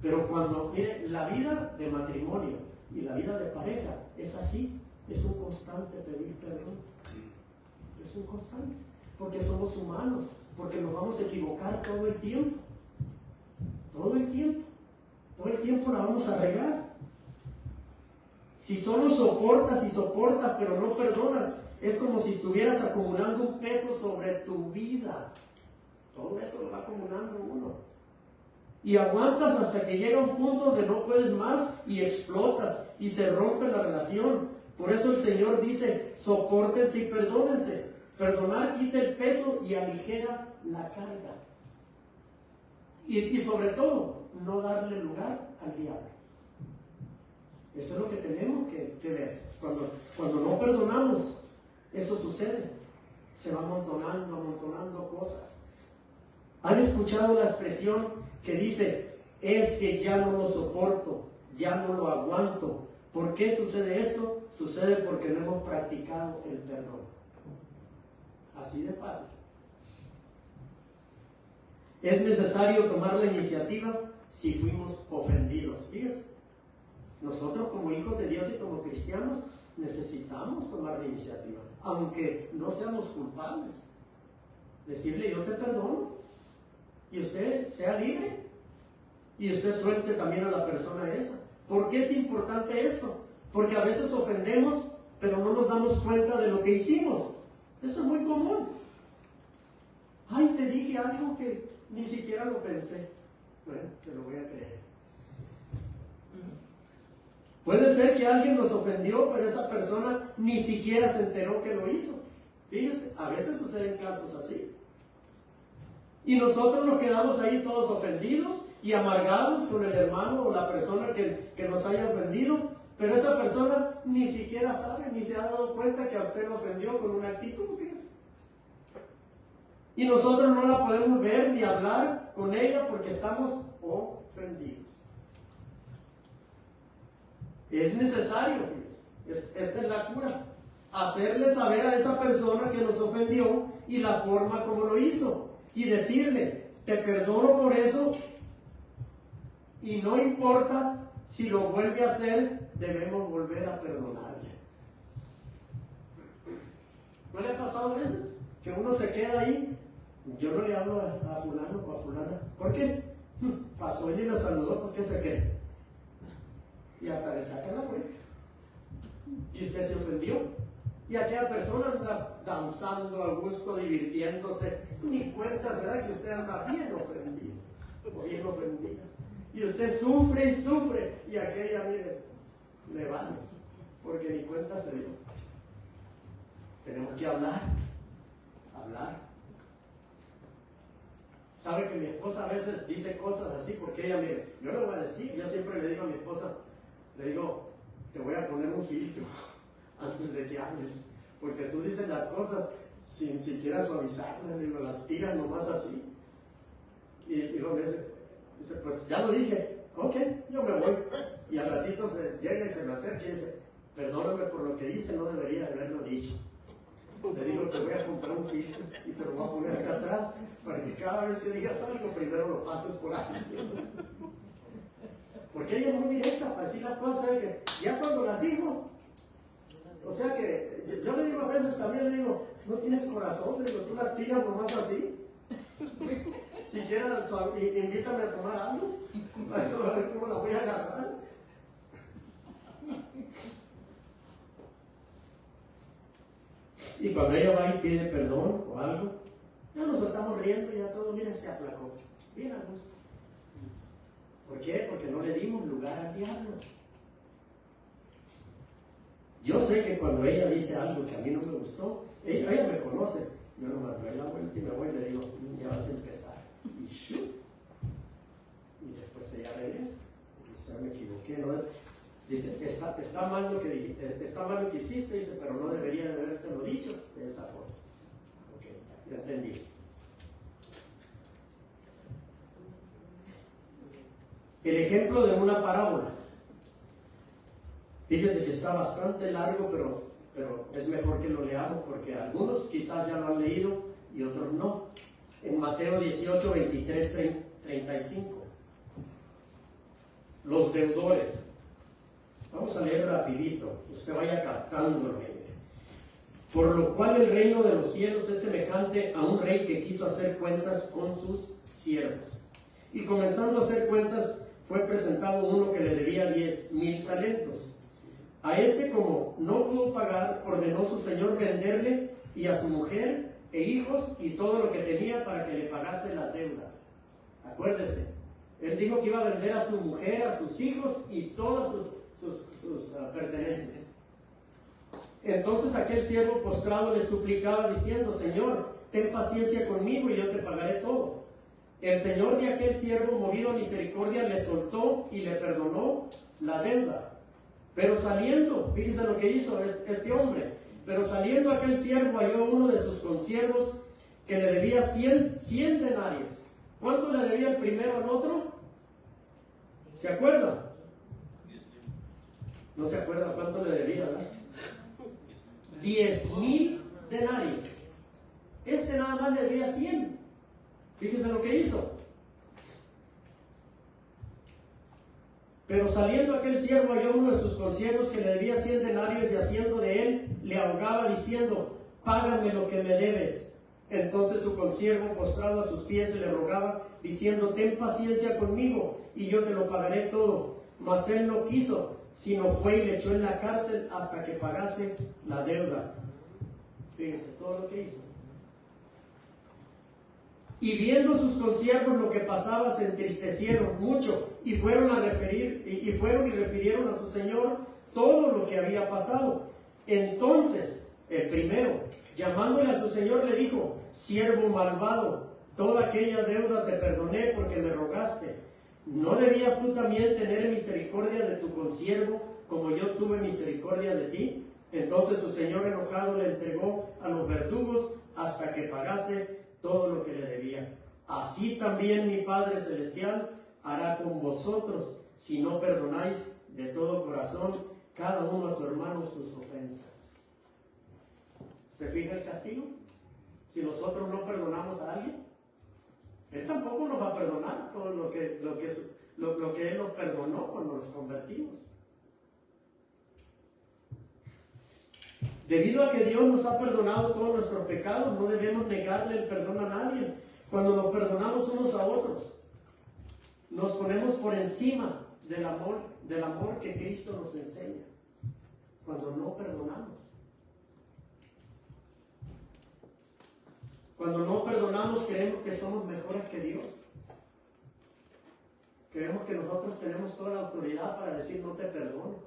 Pero cuando, mire, la vida de matrimonio y la vida de pareja es así, es un constante pedir perdón. Es un constante, porque somos humanos, porque nos vamos a equivocar todo el tiempo. Todo el tiempo la vamos a regar. Si solo soportas y soportas, pero no perdonas, es como si estuvieras acumulando un peso sobre tu vida. Todo eso lo va acumulando uno. Y aguantas hasta que llega un punto donde no puedes más y explotas y se rompe la relación. Por eso el Señor dice, sopórtense y perdónense. Perdonar quita el peso y aligera la carga. Y sobre todo, no darle lugar al diablo. Eso es lo que tenemos que ver. Cuando no perdonamos, eso sucede. Se va amontonando cosas. ¿Han escuchado la expresión que dice, es que ya no lo soporto, ya no lo aguanto? ¿Por qué sucede esto? Sucede porque no hemos practicado el perdón. Así de fácil. Es necesario tomar la iniciativa si fuimos ofendidos. Fíjense, nosotros como hijos de Dios y como cristianos necesitamos tomar la iniciativa, aunque no seamos culpables. Decirle, yo te perdono, y usted sea libre, y usted suelte también a la persona esa. ¿Por qué es importante esto? Porque a veces ofendemos, pero no nos damos cuenta de lo que hicimos. Eso es muy común. Ay, te dije algo que ni siquiera lo pensé. Bueno, te lo voy a creer. Puede ser que alguien nos ofendió, pero esa persona ni siquiera se enteró que lo hizo. Fíjense, a veces suceden casos así. Y nosotros nos quedamos ahí todos ofendidos y amargados con el hermano o la persona que nos haya ofendido, pero esa persona ni siquiera sabe, ni se ha dado cuenta que a usted lo ofendió con una actitud, fíjense. Y nosotros no la podemos ver ni hablar con ella porque estamos ofendidos. Es necesario, fíjense, esta es la cura, hacerle saber a esa persona que nos ofendió y la forma como lo hizo. Y decirle, te perdono por eso, y no importa si lo vuelve a hacer, debemos volver a perdonarle. ¿No le ha pasado a veces que uno se queda ahí? Yo no le hablo a fulano o a fulana. ¿Por qué? Pasó y me saludó, ¿por qué se queda? Y hasta le sacan la vuelta. Y usted se ofendió. Y aquella persona anda danzando a gusto, divirtiéndose, ni cuenta se da que usted anda bien ofendido o bien ofendida. Y usted sufre y sufre, y aquella, mire, le vale, porque ni cuenta se dio. Tenemos que hablar. Sabe que mi esposa a veces dice cosas así, porque ella, mire, yo le voy a decir, yo siempre le digo a mi esposa, le digo, te voy a poner un filtro antes de que hables, porque tú dices las cosas sin siquiera suavizarlas, digo, las tiras nomás así. Y luego dice, pues ya lo dije, ok, yo me voy. Y al ratito llega y se me acerca y dice, perdóname por lo que hice, no debería de haberlo dicho. Le digo, te voy a comprar un filtro y te lo voy a poner acá atrás, para que cada vez que digas algo, primero lo pases por ahí. Porque ella es muy directa para decir las cosas, que ya cuando las digo, o sea que yo le digo a veces también, le digo, no tienes corazón, le digo, tú la tiras nomás así. Si quieres, invítame a tomar algo, a ver cómo la voy a agarrar. Y cuando ella va y pide perdón o algo, ya nos estamos riendo y ya todo, mira, se aplacó. Bien a gusto. ¿Por qué? Porque no le dimos lugar al diablo. Yo sé que cuando ella dice algo que a mí no me gustó, ella me conoce. Yo nomás doy la vuelta y me voy y le digo, ya vas a empezar. Y después ella regresa. quizá me equivoqué, ¿no? Dice, está mal lo que hiciste, dice, pero no debería de habértelo dicho de esa forma. Ok, ya entendí. El ejemplo de una parábola. Fíjense que está bastante largo, pero es mejor que lo leamos porque algunos quizás ya lo han leído y otros no. En Mateo 18, 23, 35. Los deudores. Vamos a leer rapidito, usted vaya captándolo. Por lo cual el reino de los cielos es semejante a un rey que quiso hacer cuentas con sus siervos. Y comenzando a hacer cuentas, fue presentado uno que le debía 10,000 talentos. A este, como no pudo pagar, ordenó su señor venderle y a su mujer e hijos y todo lo que tenía para que le pagase la deuda. Acuérdese, él dijo que iba a vender a su mujer, a sus hijos y todas sus pertenencias. Entonces aquel siervo postrado le suplicaba diciendo, Señor, ten paciencia conmigo y yo te pagaré todo. El señor de aquel siervo, movido a misericordia, le soltó y le perdonó la deuda. Pero saliendo, fíjense lo que hizo este hombre, pero saliendo aquel siervo halló uno de sus consiervos que le debía 100 denarios. ¿Cuánto le debía el primero al otro? ¿Se acuerda? No se acuerda cuánto le debía, ¿verdad? 10,000 denarios. Este nada más le debía 100. Fíjense lo que hizo. Pero saliendo aquel siervo halló uno de sus consiervos que le debía 100 denarios y haciendo de él, le ahogaba diciendo, págame lo que me debes. Entonces su consiervo postrado a sus pies le rogaba diciendo, ten paciencia conmigo y yo te lo pagaré todo. Mas él no quiso, sino fue y le echó en la cárcel hasta que pagase la deuda. Fíjense todo lo que hizo. Y viendo sus consiervos lo que pasaba, se entristecieron mucho y fueron y refirieron a su señor todo lo que había pasado. Entonces, el primero, llamándole a su señor, le dijo, siervo malvado, toda aquella deuda te perdoné porque me rogaste. ¿No debías tú también tener misericordia de tu consiervo como yo tuve misericordia de ti? Entonces su señor enojado le entregó a los verdugos hasta que pagase todo lo que le debía. Así también mi Padre Celestial hará con vosotros si no perdonáis de todo corazón cada uno a su hermano sus ofensas. ¿Se fija el castigo? Si nosotros no perdonamos a alguien, Él tampoco nos va a perdonar todo lo que Él nos perdonó cuando nos convertimos. Debido a que Dios nos ha perdonado todos nuestros pecados, no debemos negarle el perdón a nadie. Cuando nos perdonamos unos a otros, nos ponemos por encima del amor que Cristo nos enseña. Cuando no perdonamos. Cuando no perdonamos, creemos que somos mejores que Dios. Creemos que nosotros tenemos toda la autoridad para decir no te perdono.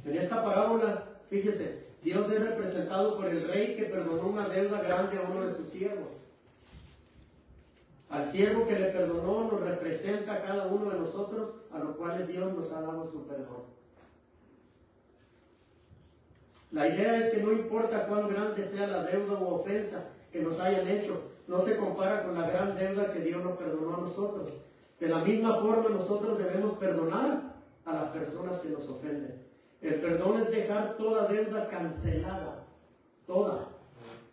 En esta parábola, fíjese, Dios es representado por el rey que perdonó una deuda grande a uno de sus siervos. Al siervo que le perdonó nos representa a cada uno de nosotros, a los cuales Dios nos ha dado su perdón. La idea es que no importa cuán grande sea la deuda u ofensa que nos hayan hecho, no se compara con la gran deuda que Dios nos perdonó a nosotros. De la misma forma, nosotros debemos perdonar a las personas que nos ofenden. El perdón es dejar toda deuda cancelada, toda.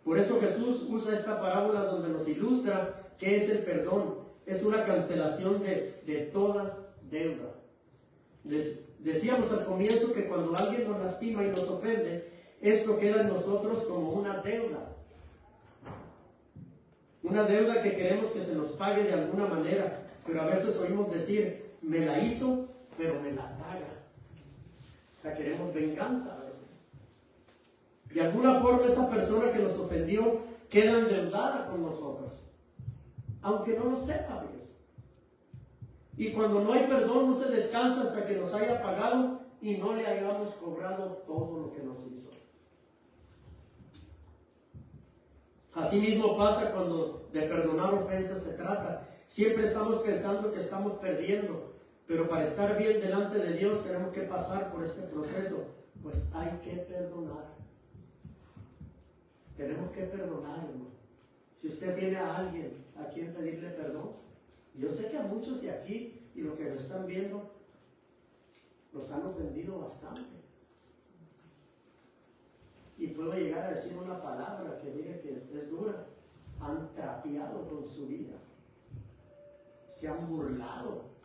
Por eso Jesús usa esta parábola donde nos ilustra qué es el perdón. Es una cancelación de toda deuda. Decíamos al comienzo que cuando alguien nos lastima y nos ofende, esto queda en nosotros como una deuda. Una deuda que queremos que se nos pague de alguna manera, pero a veces oímos decir, me la hizo, pero me la paga. O sea, queremos venganza a veces. De alguna forma esa persona que nos ofendió queda endeudada con nosotros, aunque no lo sepa, ¿ves? Y cuando no hay perdón no se descansa hasta que nos haya pagado y no le hayamos cobrado todo lo que nos hizo. Así mismo pasa cuando de perdonar ofensas se trata. Siempre estamos pensando que estamos perdiendo, Pero para estar bien delante de Dios tenemos que pasar por este proceso. Pues hay que perdonar. Tenemos que perdonar, hermano. Si usted tiene a alguien a quien pedirle perdón, yo sé que a muchos de aquí y los que nos están viendo nos han ofendido bastante. Y puedo llegar a decir una palabra que mire que es dura. Han trapeado con su vida. Se han burlado.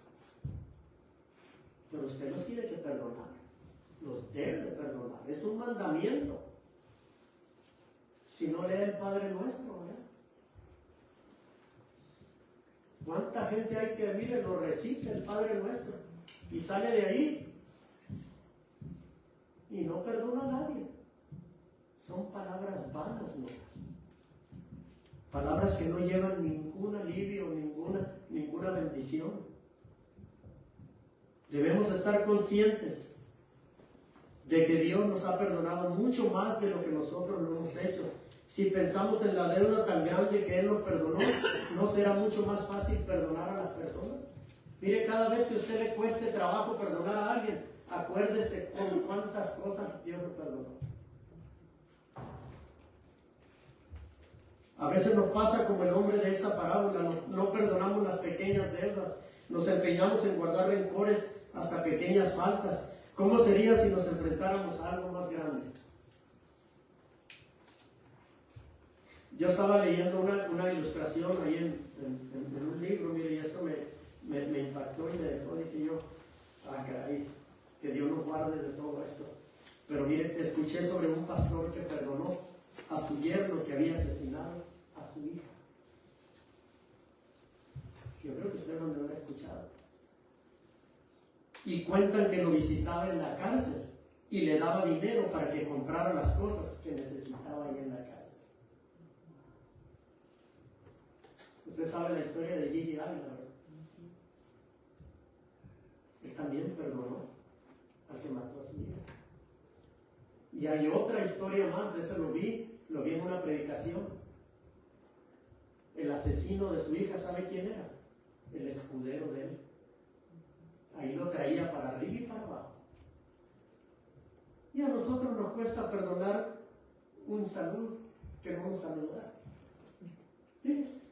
Pero usted los tiene que perdonar. Los debe de perdonar. Es un mandamiento. Si no lee el Padre Nuestro, ¿verdad? ¿Cuánta gente hay que, mire, lo recita el Padre Nuestro y sale de ahí y no perdona a nadie? Son palabras vanas, ¿no? Palabras que no llevan ningún alivio, ninguna bendición. Debemos estar conscientes de que Dios nos ha perdonado mucho más de lo que nosotros lo hemos hecho. Si pensamos en la deuda tan grande que Él nos perdonó, ¿no será mucho más fácil perdonar a las personas? Mire, cada vez que a usted le cueste trabajo perdonar a alguien, acuérdese con cuántas cosas Dios nos perdonó. A veces nos pasa como el hombre de esta parábola, no perdonamos las pequeñas deudas, nos empeñamos en guardar rencores hasta pequeñas faltas. ¿Cómo sería si nos enfrentáramos a algo más grande? Yo estaba leyendo una ilustración ahí en un libro, mire, y esto me impactó y me dejó, dije yo, caray, que Dios nos guarde de todo esto. Pero mire, escuché sobre un pastor que perdonó a su yerno que había asesinado a su hija. Yo creo que ustedes lo han escuchado. Y cuentan que lo visitaba en la cárcel y le daba dinero para que comprara las cosas que necesitaba ahí en la cárcel. Usted sabe la historia de Gigi Ávila, ¿verdad? Él también perdonó al que mató a su hija. Y hay otra historia más, de eso lo vi en una predicación. El asesino de su hija, ¿sabe quién era? El escudero de él. Ahí lo traía para arriba y para abajo. Y a nosotros nos cuesta perdonar un saludo que no nos saludar. Fíjense.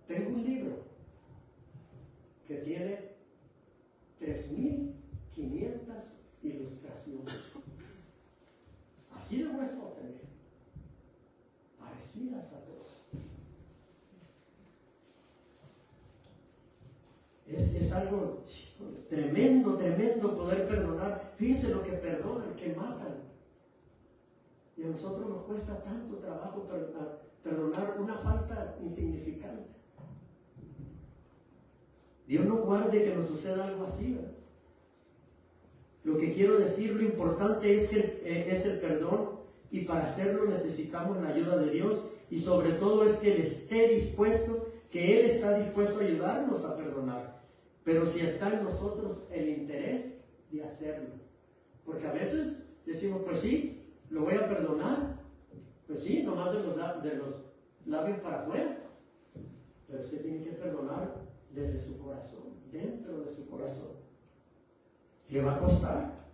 Tengo un libro que tiene 3.500 ilustraciones. Así de grueso tener. Parecidas a todos. Es algo tremendo poder perdonar. Fíjense lo que perdonan, que matan. Y a nosotros nos cuesta tanto trabajo perdonar una falta insignificante. Dios no guarde que nos suceda algo así, ¿verdad? Lo que quiero decir, lo importante es el perdón, y para hacerlo necesitamos la ayuda de Dios, y sobre todo es que Él esté dispuesto, que Él está dispuesto a ayudarnos a perdonar. Pero si está en nosotros el interés de hacerlo. Porque a veces decimos, pues sí, lo voy a perdonar. Pues sí, nomás de los labios para afuera. Pero usted tiene que perdonar desde su corazón, dentro de su corazón. Le va a costar,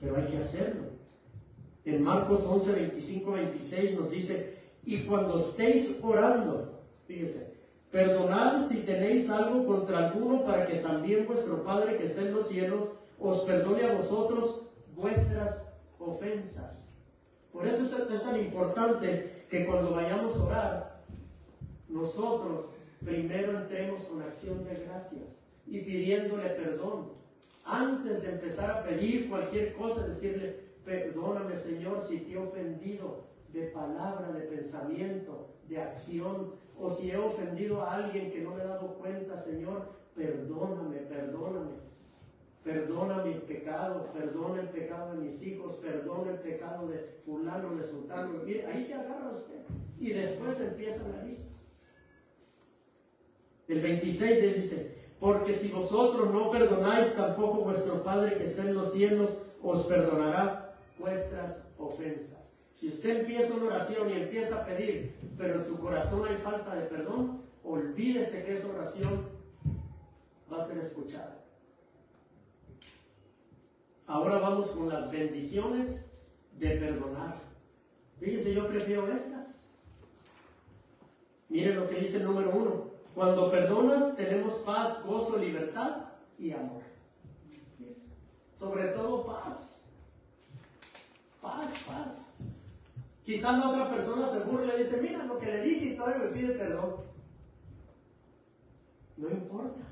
pero hay que hacerlo. En Marcos 11, 25, 26 nos dice, y cuando estéis orando, fíjese, perdonad si tenéis algo contra alguno, para que también vuestro Padre que está en los cielos os perdone a vosotros vuestras ofensas. Por eso es tan importante que cuando vayamos a orar, nosotros primero entremos con acción de gracias y pidiéndole perdón. Antes de empezar a pedir cualquier cosa, decirle, perdóname, Señor, si te he ofendido de palabra, de pensamiento, de acción, o si he ofendido a alguien que no me he dado cuenta, Señor, perdóname. Perdona mi pecado, perdona el pecado de mis hijos, perdona el pecado de fulano, de sultano. Mire, ahí se agarra usted y después empieza la lista. El 26 dice, porque si vosotros no perdonáis, tampoco vuestro Padre que está en los cielos os perdonará vuestras ofensas. Si usted empieza una oración y empieza a pedir, pero en su corazón hay falta de perdón, olvídese que esa oración va a ser escuchada. Ahora vamos con las bendiciones de perdonar. Fíjense, yo prefiero estas. Miren lo que dice el número 1. Cuando perdonas tenemos paz, gozo, libertad y amor. Sobre todo paz. Paz. Quizás la otra persona se burla y dice, mira lo que le dije y todavía me pide perdón. No importa,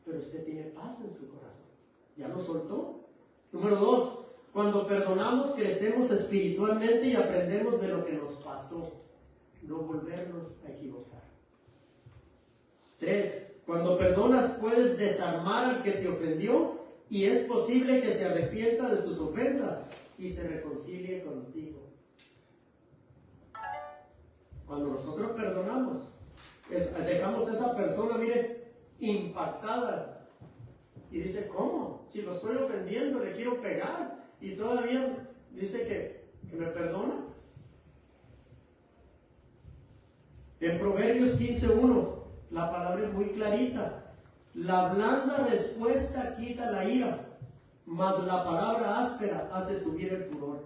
pero usted tiene paz en su corazón. ¿Ya lo soltó? Número 2, cuando perdonamos crecemos espiritualmente y aprendemos de lo que nos pasó. No volvernos a equivocar. 3, cuando perdonas puedes desarmar al que te ofendió y es posible que se arrepienta de sus ofensas y se reconcilie contigo. Cuando nosotros perdonamos, dejamos a esa persona, mire, impactada. Y dice, ¿cómo? Si lo estoy ofendiendo, le quiero pegar. Y todavía dice que me perdona. En Proverbios 15:1, la palabra es muy clarita. La blanda respuesta quita la ira, mas la palabra áspera hace subir el furor.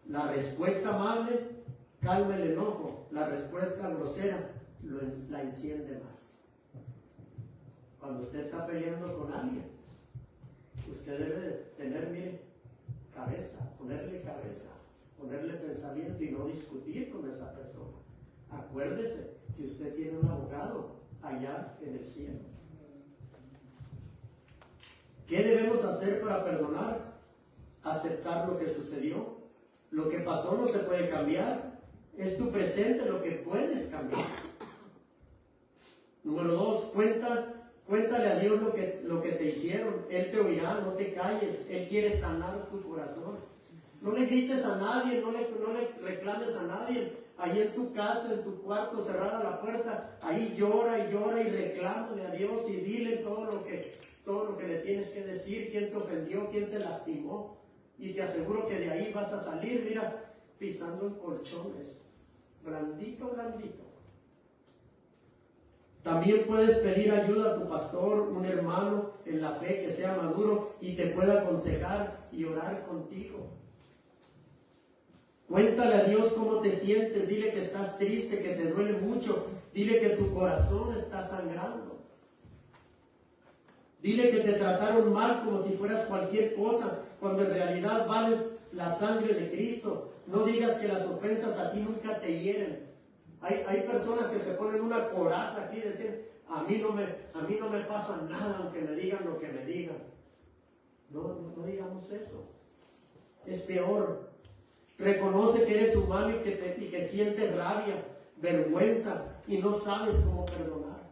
La respuesta amable calma el enojo, la respuesta grosera la enciende más. Cuando usted está peleando con alguien, usted debe de tener, mire, cabeza, ponerle pensamiento y no discutir con esa persona. Acuérdese que usted tiene un abogado allá en el cielo. ¿Qué debemos hacer para perdonar? Aceptar lo que sucedió. Lo que pasó no se puede cambiar. Es tu presente lo que puedes cambiar. Número 2, cuéntale a Dios lo que te hicieron. Él te oirá, no te calles. Él quiere sanar tu corazón. No le grites a nadie, no le reclames a nadie. Ahí en tu casa, en tu cuarto, cerrada la puerta, ahí llora y reclámale a Dios y dile todo lo que le tienes que decir, quién te ofendió, quién te lastimó. Y te aseguro que de ahí vas a salir, mira, pisando en colchones. Blandito. También puedes pedir ayuda a tu pastor, un hermano en la fe que sea maduro y te pueda aconsejar y orar contigo. Cuéntale a Dios cómo te sientes, dile que estás triste, que te duele mucho, dile que tu corazón está sangrando. Dile que te trataron mal como si fueras cualquier cosa, cuando en realidad vales la sangre de Cristo. No digas que las ofensas a ti nunca te hieren. Hay personas que se ponen una coraza aquí y dicen, a mí no me pasa nada aunque me digan lo que me digan. No digamos eso. Es peor. Reconoce que eres humano y que sientes rabia, vergüenza y no sabes cómo perdonar.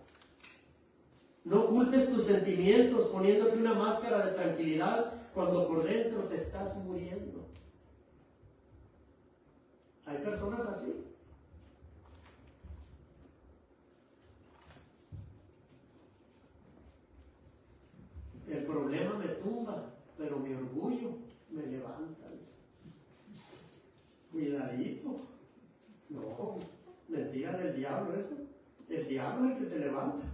No ocultes tus sentimientos poniéndote una máscara de tranquilidad cuando por dentro te estás muriendo. Hay personas así. El problema me tumba, pero mi orgullo me levanta. Cuidadito. No, mentira del diablo eso. El diablo es el que te levanta.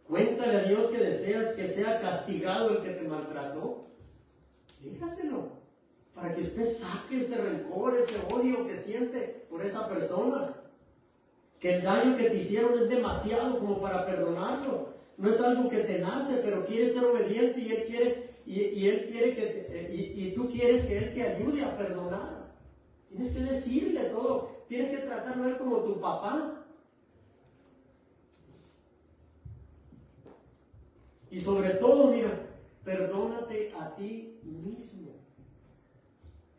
Cuéntale a Dios que deseas que sea castigado el que te maltrató. Dígaselo, para que usted saque ese rencor, ese odio que siente por esa persona. Que el daño que te hicieron es demasiado como para perdonarlo. No es algo que te nace, pero quieres ser obediente y él quiere y tú quieres que él te ayude a perdonar. Tienes que decirle todo. Tienes que tratarlo a él como tu papá. Y sobre todo, mira, perdónate a ti mismo.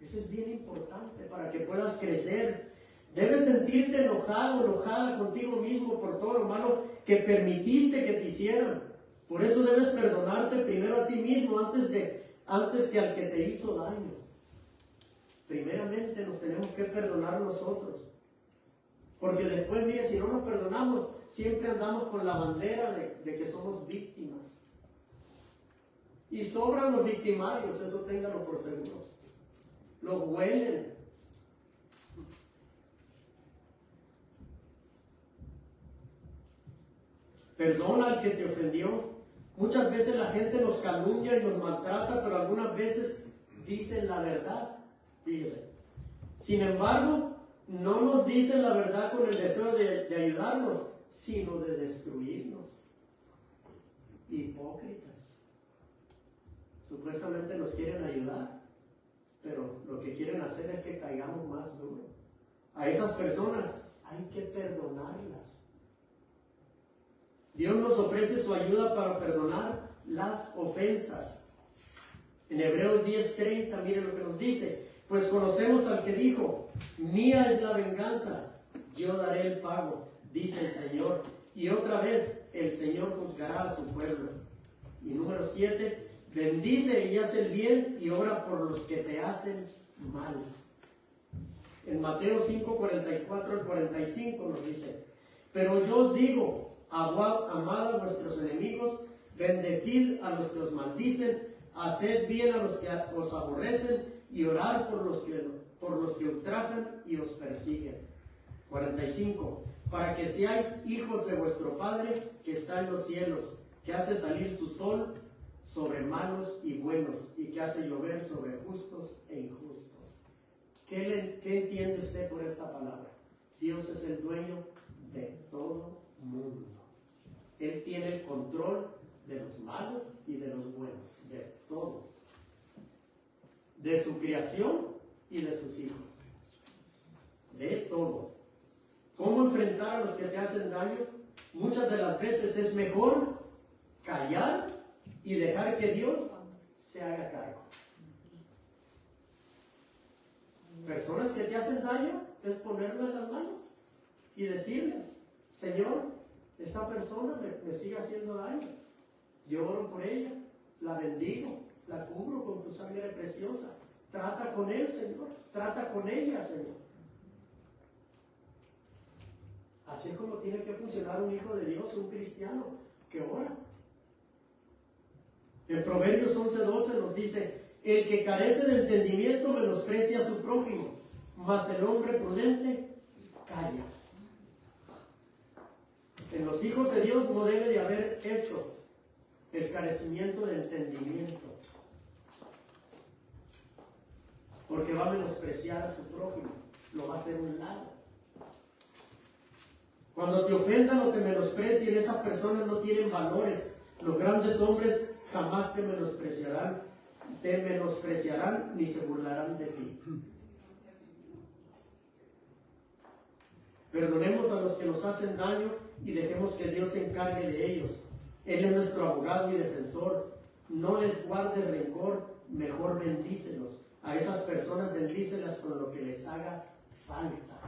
Eso es bien importante para que puedas crecer. Debes sentirte enojada contigo mismo por todo lo malo que permitiste que te hicieran. Por eso debes perdonarte primero a ti mismo antes que al que te hizo daño. Primeramente nos tenemos que perdonar nosotros. Porque después, mire, si no nos perdonamos, siempre andamos con la bandera de que somos víctimas. Y sobran los victimarios, eso téngalo por seguro. Los huelen. Perdona al que te ofendió. Muchas veces la gente nos calumnia y nos maltrata, pero algunas veces dicen la verdad. Fíjese. Sin embargo, no nos dicen la verdad con el deseo de ayudarnos, sino de destruirnos. Hipócritas. Supuestamente nos quieren ayudar, pero lo que quieren hacer es que caigamos más duro. A esas personas hay que perdonarlas. Dios nos ofrece su ayuda para perdonar las ofensas. En Hebreos 10:30, mire lo que nos dice. Pues conocemos al que dijo: mía es la venganza, yo daré el pago, dice el Señor. Y otra vez el Señor juzgará a su pueblo. Y número 7, bendice y haz el bien y ora por los que te hacen mal. En Mateo 5:44 al 45 nos dice: pero yo os digo, amad a vuestros enemigos, bendecid a los que os maldicen, haced bien a los que os aborrecen y orad por los que ultrajan y os persiguen. 45. Para que seáis hijos de vuestro Padre que está en los cielos, que hace salir su sol sobre malos y buenos, y que hace llover sobre justos e injustos. ¿Qué entiende usted por esta palabra? Dios es el dueño de todo mundo. Él tiene el control de los malos y de los buenos, de todos, de su creación y de sus hijos, de todo. ¿Cómo enfrentar a los que te hacen daño? Muchas de las veces es mejor callar y dejar que Dios se haga cargo. Personas que te hacen daño, es ponerlo en las manos y decirles: Señor, esta persona me sigue haciendo daño. Yo oro por ella, la bendigo, la cubro con tu sangre preciosa. Trata con él, Señor. Trata con ella, Señor. Así es como tiene que funcionar un hijo de Dios, un cristiano que ora. En Proverbios 11:12 nos dice: el que carece de entendimiento menosprecia a su prójimo, mas el hombre prudente calla. En los hijos de Dios no debe de haber esto, el carecimiento de entendimiento, porque va a menospreciar a su prójimo, lo va a hacer a un lado. Cuando te ofendan o te menosprecien, esas personas no tienen valores. Los grandes hombres jamás te menospreciarán ni se burlarán de ti. Perdonemos a los que nos hacen daño y dejemos que Dios se encargue de ellos. Él es nuestro abogado y defensor. No les guardes rencor, mejor bendícelos. A esas personas bendícelas con lo que les haga falta.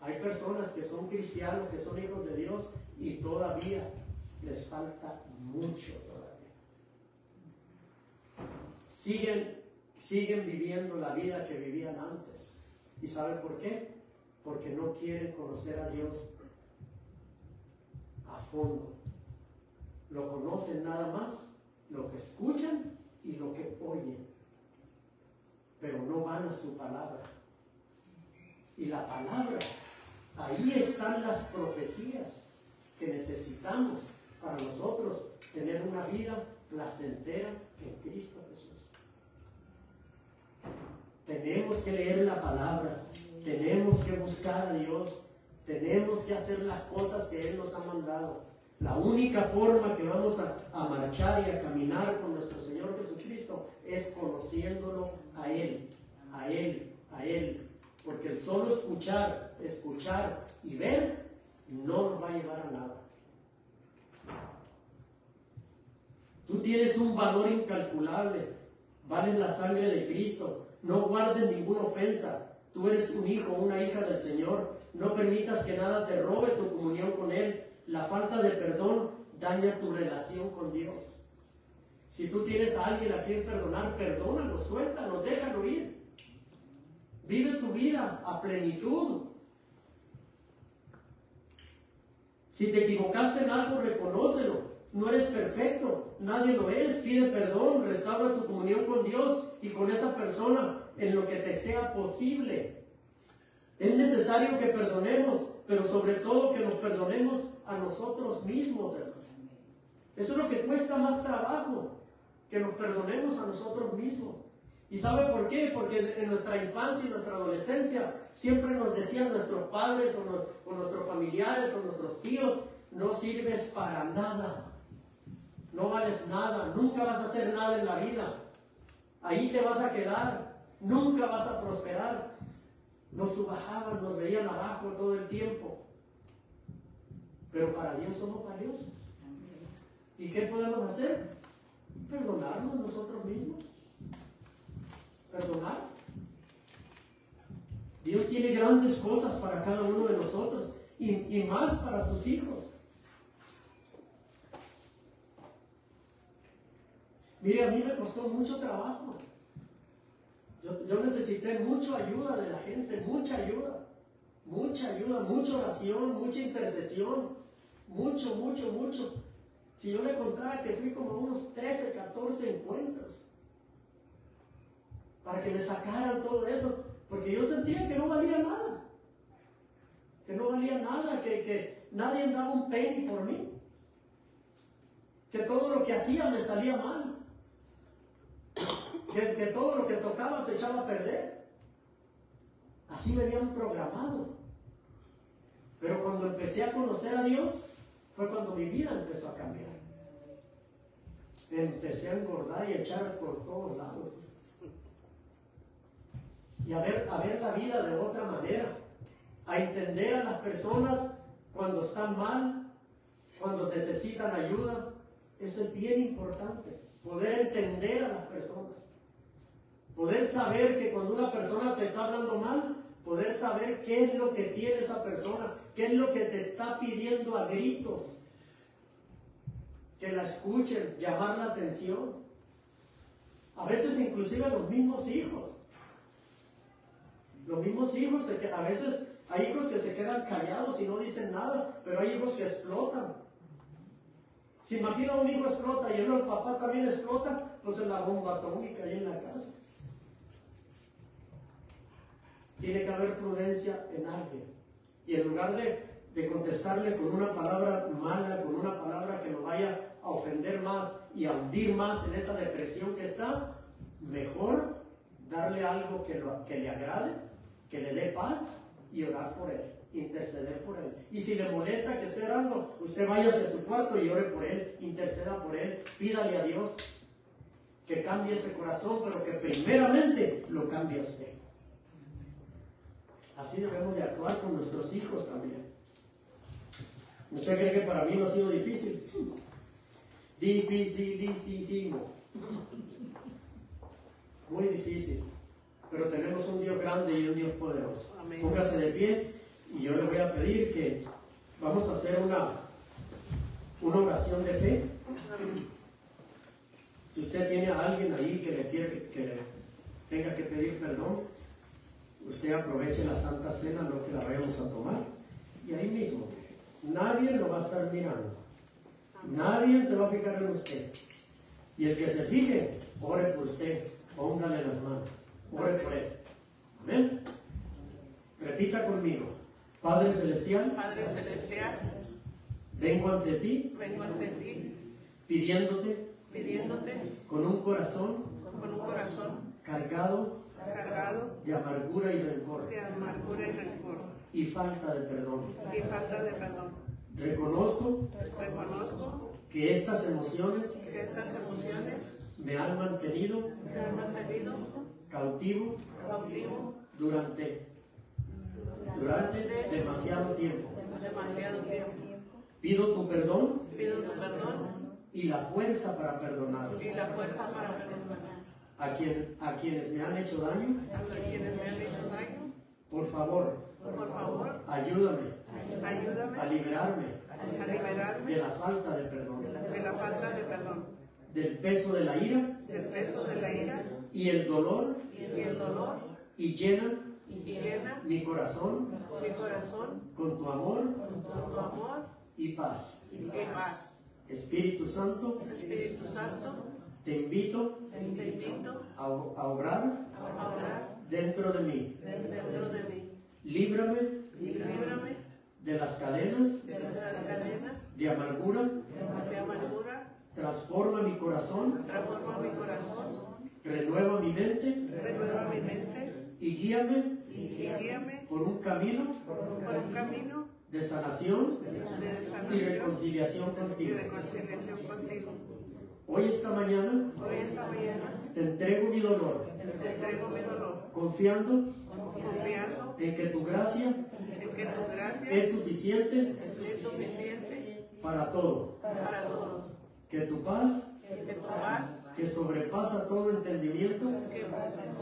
Hay personas que son cristianos, que son hijos de Dios y todavía les falta mucho todavía. Siguen viviendo la vida que vivían antes. ¿Y saben por qué? Porque no quieren conocer a Dios a fondo. Lo conocen nada más, lo que escuchan y lo que oyen, pero no van a su palabra. Y la palabra, ahí están las profecías que necesitamos para nosotros tener una vida placentera en Cristo Jesús. Tenemos que leer la palabra, tenemos que buscar a Dios, tenemos que hacer las cosas que Él nos ha mandado. La única forma que vamos a marchar y a caminar con nuestro Señor Jesucristo es conociéndolo a Él, a Él, a Él. Porque el solo escuchar y ver no nos va a llevar a nada. Tú tienes un valor incalculable, vales la sangre de Cristo. No guardes ninguna ofensa. Tú eres un hijo, una hija del Señor. No permitas que nada te robe tu comunión con Él. La falta de perdón daña tu relación con Dios. Si tú tienes a alguien a quien perdonar, perdónalo, suéltalo, déjalo ir. Vive tu vida a plenitud. Si te equivocaste en algo, reconócelo. No eres perfecto, nadie lo es. Pide perdón, restaura tu comunión con Dios y con esa persona en lo que te sea posible. Es necesario que perdonemos, pero sobre todo que nos perdonemos a nosotros mismos, hermano. Eso es lo que cuesta más trabajo, que nos perdonemos a nosotros mismos. ¿Y sabe por qué? Porque en nuestra infancia y nuestra adolescencia siempre nos decían nuestros padres o nuestros familiares o nuestros tíos: no sirves para nada, no vales nada, nunca vas a hacer nada en la vida, ahí te vas a quedar, nunca vas a prosperar. Nos subajaban, nos veían abajo todo el tiempo. Pero para Dios somos valiosos. ¿Y qué podemos hacer? Perdonarnos nosotros mismos. Perdonarnos. Dios tiene grandes cosas para cada uno de nosotros y más para sus hijos. Mire, a mí me costó mucho trabajo. Yo necesité mucha ayuda de la gente, mucha ayuda, mucha oración, mucha intercesión, mucho. Si yo le contara que fui como a unos 13, 14 encuentros para que me sacaran todo eso, porque yo sentía que no valía nada, que nadie daba un penny por mí, que todo lo que hacía me salía mal. Que todo lo que tocaba se echaba a perder. Así me habían programado. Pero cuando empecé a conocer a Dios, fue cuando mi vida empezó a cambiar. Empecé a engordar y a echar por todos lados. Y a ver la vida de otra manera. A entender a las personas cuando están mal, cuando necesitan ayuda. Eso es bien importante. Poder entender a las personas. Poder saber que cuando una persona te está hablando mal, poder saber qué es lo que tiene esa persona, qué es lo que te está pidiendo a gritos. Que la escuchen, llamar la atención. A veces inclusive los mismos hijos. Los mismos hijos, a veces hay hijos que se quedan callados y no dicen nada, pero hay hijos que explotan. Se imagina un hijo explota y el papá también explota, pues es la bomba atómica ahí en la casa. Tiene que haber prudencia en alguien. Y en lugar de contestarle con una palabra mala, con una palabra que lo vaya a ofender más y a hundir más en esa depresión que está, mejor darle algo que le agrade, que le dé paz y orar por él, interceder por él. Y si le molesta que esté orando, usted váyase a su cuarto y ore por él, interceda por él, pídale a Dios que cambie ese corazón, pero que primeramente lo cambie a usted. Así debemos de actuar con nuestros hijos también. ¿Usted cree que para mí no ha sido difícil? Dificilísimo. Muy difícil. Pero tenemos un Dios grande y un Dios poderoso. Amén. Póngase de pie y yo le voy a pedir que vamos a hacer una oración de fe. Si usted tiene a alguien ahí que le quiere que le tenga que pedir perdón, usted aproveche la Santa Cena, no que la vayamos a tomar, y ahí mismo, nadie lo va a estar mirando, nadie se va a fijar en usted, y el que se fije, ore por usted, póngale las manos, ore por él. Amén. Repita conmigo: Padre Celestial, vengo ante ti, pidiéndote con un corazón cargado de amargura y rencor y falta de perdón. Reconozco que estas emociones me han mantenido cautivo durante demasiado tiempo. Pido tu perdón y la fuerza para perdonar a quienes me han hecho daño. Por favor, ayúdame a liberarme de la falta de perdón, del peso de la ira y el dolor, y llena mi corazón con tu amor y paz. Espíritu Santo, te invito a obrar dentro de mí. Líbrame líbrame de las cadenas de las cadenas de amargura. de amargura, Transforma mi corazón, transforma mi corazón, renueva mi mente renueva mi mente y guíame y guíame por un camino por un camino de sanación de y sanación reconciliación y contigo. reconciliación contigo. Hoy, esta mañana, Hoy esta mañana te entrego mi dolor, te entrego mi dolor, confiando confiando en que tu gracia en que tu gracia es suficiente es suficiente para todo. para todo. Que tu paz, Que tu paz, que sobrepasa todo entendimiento, que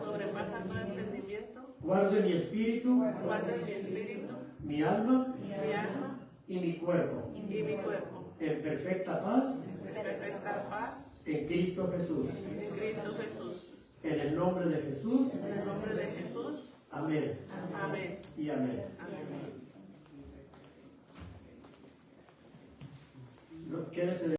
sobrepasa todo entendimiento, guarde mi espíritu, guarde mi espíritu, mi alma mi alma y mi cuerpo y mi cuerpo, en perfecta paz en perfecta paz en Cristo Jesús. en Cristo Jesús. En el nombre de Jesús, En el nombre de Jesús. amén Amén. y amén. Amén. Quédese de